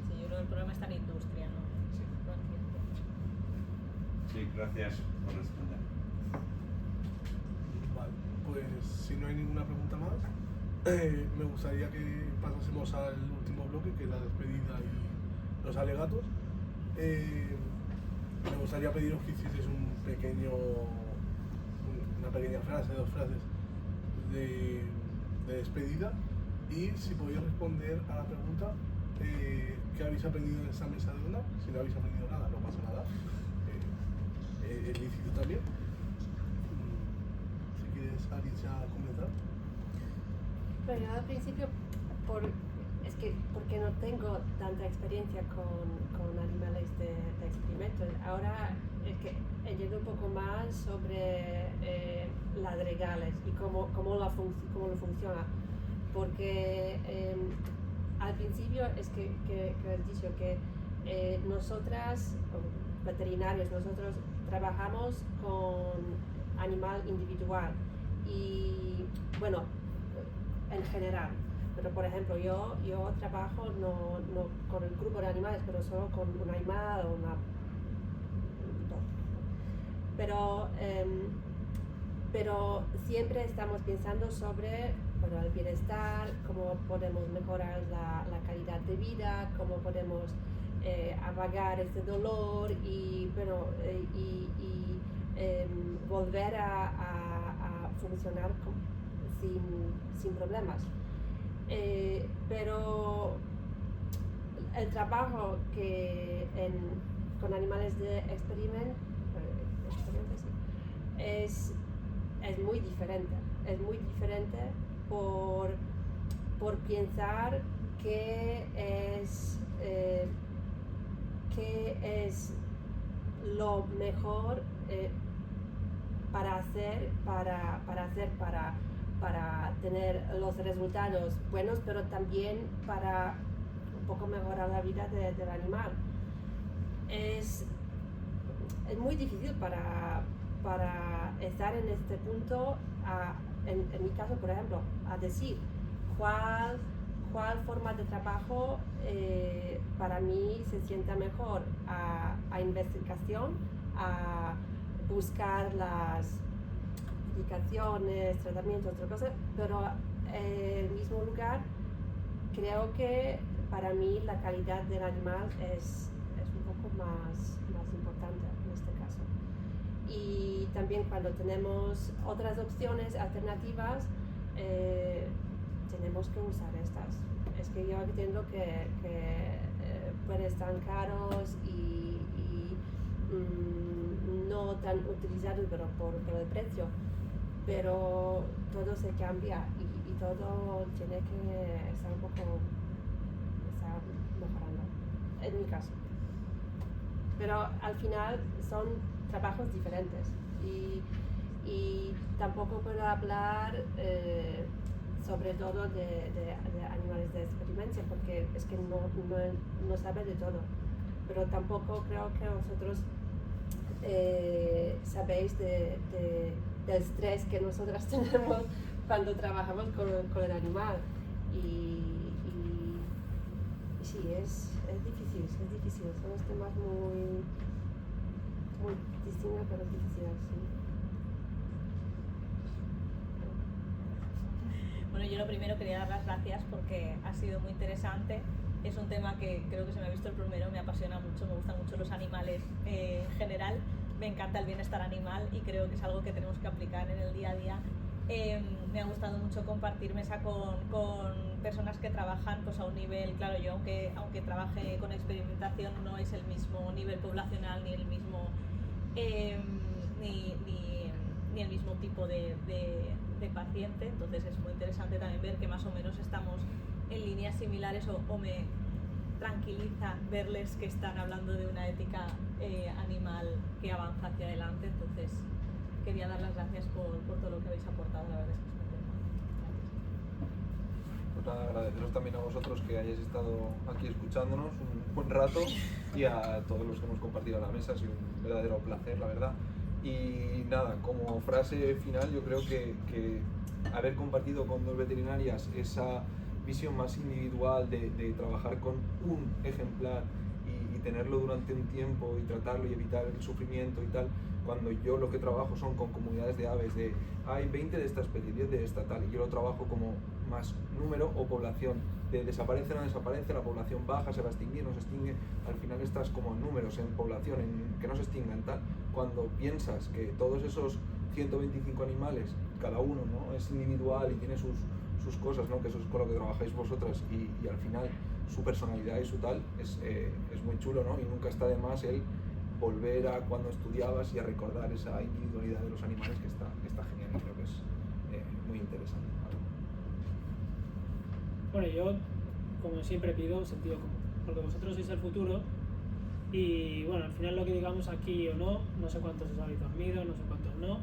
Sí, yo creo que el problema está en la industria, ¿no? Sí. No en ciencia. Sí, gracias por responder. Vale, pues si no hay ninguna pregunta más, me gustaría que pasásemos al último bloque, que es la despedida y los alegatos. Me gustaría pediros que hicieseis una pequeña frase, 2 frases de despedida, y si podéis responder a la pregunta ¿qué habéis aprendido en esta mesa de onda? Si no habéis aprendido nada, no pasa nada, es lícito también. Si quieres, Alicia, comenzar. Bueno, al principio, es que porque no tengo tanta experiencia con animales de experimento. Ahora es que he leído un poco más sobre las regales y cómo lo funciona. Porque al principio es que has dicho que nosotras, veterinarios, nosotros trabajamos con animal individual y bueno, en general. Pero por ejemplo, yo trabajo no con el grupo de animales, pero solo con un animal o un dog. Pero siempre estamos pensando sobre el bienestar, cómo podemos mejorar la calidad de vida, cómo podemos apagar este dolor y volver a funcionar sin problemas. Pero el trabajo que con animales de experimento sí, es muy diferente. Es muy diferente por pensar qué es lo mejor para tener los resultados buenos, pero también para un poco mejorar la vida del animal. Es muy difícil para estar en este punto, en mi caso, por ejemplo, a decir cuál forma de trabajo para mí se sienta mejor a investigación, a buscar las indicaciones, tratamientos, otra cosa, pero en el mismo lugar creo que para mí la calidad del animal es un poco más importante en este caso. Y también cuando tenemos otras opciones alternativas, tenemos que usar estas. Es que yo entiendo que pueden estar caros y no tan utilizados por el precio, pero todo se cambia y todo tiene que estar un poco mejorando, en mi caso. Pero al final son trabajos diferentes y tampoco puedo hablar sobre todo de animales de experimento porque es que no sabe de todo, pero tampoco creo que vosotros sabéis del estrés que nosotras tenemos cuando trabajamos con el animal y sí, es difícil, son los temas muy distintos pero difíciles, sí. Bueno, yo lo primero quería dar las gracias porque ha sido muy interesante. Es un tema que creo que se me ha visto el primero, me apasiona mucho, me gustan mucho los animales en general, me encanta el bienestar animal y creo que es algo que tenemos que aplicar en el día a día. Me ha gustado mucho compartir mesa con personas que trabajan pues, a un nivel, claro, yo aunque trabaje con experimentación no es el mismo nivel poblacional ni el mismo ni el mismo tipo de paciente, entonces es muy interesante también ver que más o menos estamos en líneas similares o me tranquiliza verles que están hablando de una ética animal que avanza hacia adelante, entonces quería dar las gracias por todo lo que habéis aportado, la verdad es que es muy interesante. Pues nada, agradeceros también a vosotros que hayáis estado aquí escuchándonos un buen rato y a todos los que hemos compartido la mesa, ha sido un verdadero placer, la verdad. Y nada, como frase final yo creo que haber compartido con dos veterinarias esa visión más individual de trabajar con un ejemplar y tenerlo durante un tiempo y tratarlo y evitar el sufrimiento y tal, cuando yo lo que trabajo son con comunidades de aves, hay 20 de esta especie, 10 de esta tal, y yo lo trabajo como más número o población, de desaparece o no desaparece, la población baja, se va a extinguir, no se extingue, al final estás como en números, en población, en que no se extingan tal, cuando piensas que todos esos 125 animales, cada uno, ¿no?, es individual y tiene sus cosas, ¿no?, que eso es con lo que trabajáis vosotras y al final su personalidad y su tal es muy chulo, ¿no?, y nunca está de más el volver a cuando estudiabas y a recordar esa individualidad de los animales que está genial y creo que es muy interesante. Bueno, yo como siempre pido, sentido común, porque vosotros sois el futuro y bueno, al final lo que digamos aquí o no sé cuántos os habéis dormido, no sé cuántos no,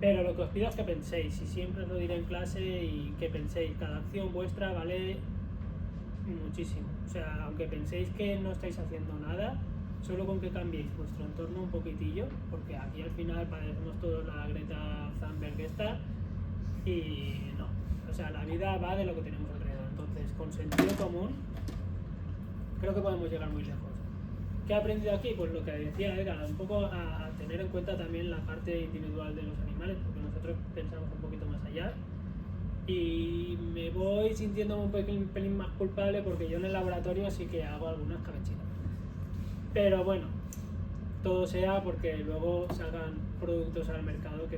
pero lo que os pido es que penséis, y siempre os lo diré en clase, y que penséis, cada acción vuestra vale muchísimo. O sea, aunque penséis que no estáis haciendo nada, solo con que cambiéis vuestro entorno un poquitillo, porque aquí al final parecemos todos la Greta Thunberg esta, y no. O sea, la vida va de lo que tenemos alrededor. Entonces, con sentido común, creo que podemos llegar muy lejos. ¿Qué he aprendido aquí? Pues lo que decía Edgar, un poco a tener en cuenta también la parte individual de los animales, porque nosotros pensamos un poquito más allá. Y me voy sintiéndome un pelín más culpable porque yo en el laboratorio sí que hago algunas cabechinas. Pero bueno, todo sea porque luego salgan productos al mercado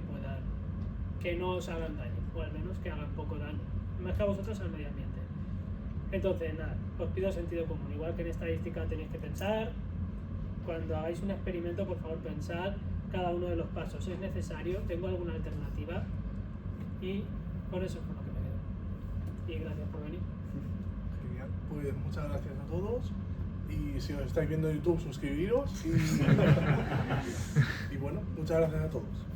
que no os hagan daño, o al menos que hagan poco daño, más que a vosotros al medio ambiente. Entonces, nada, os pido sentido común. Igual que en estadística tenéis que pensar, cuando hagáis un experimento, por favor, pensad cada uno de los pasos. ¿Es necesario? ¿Tengo alguna alternativa? Y con eso es con lo que me quedo. Y gracias por venir. Genial. Pues muchas gracias a todos. Y si os estáis viendo en YouTube, suscribiros. Y bueno, muchas gracias a todos.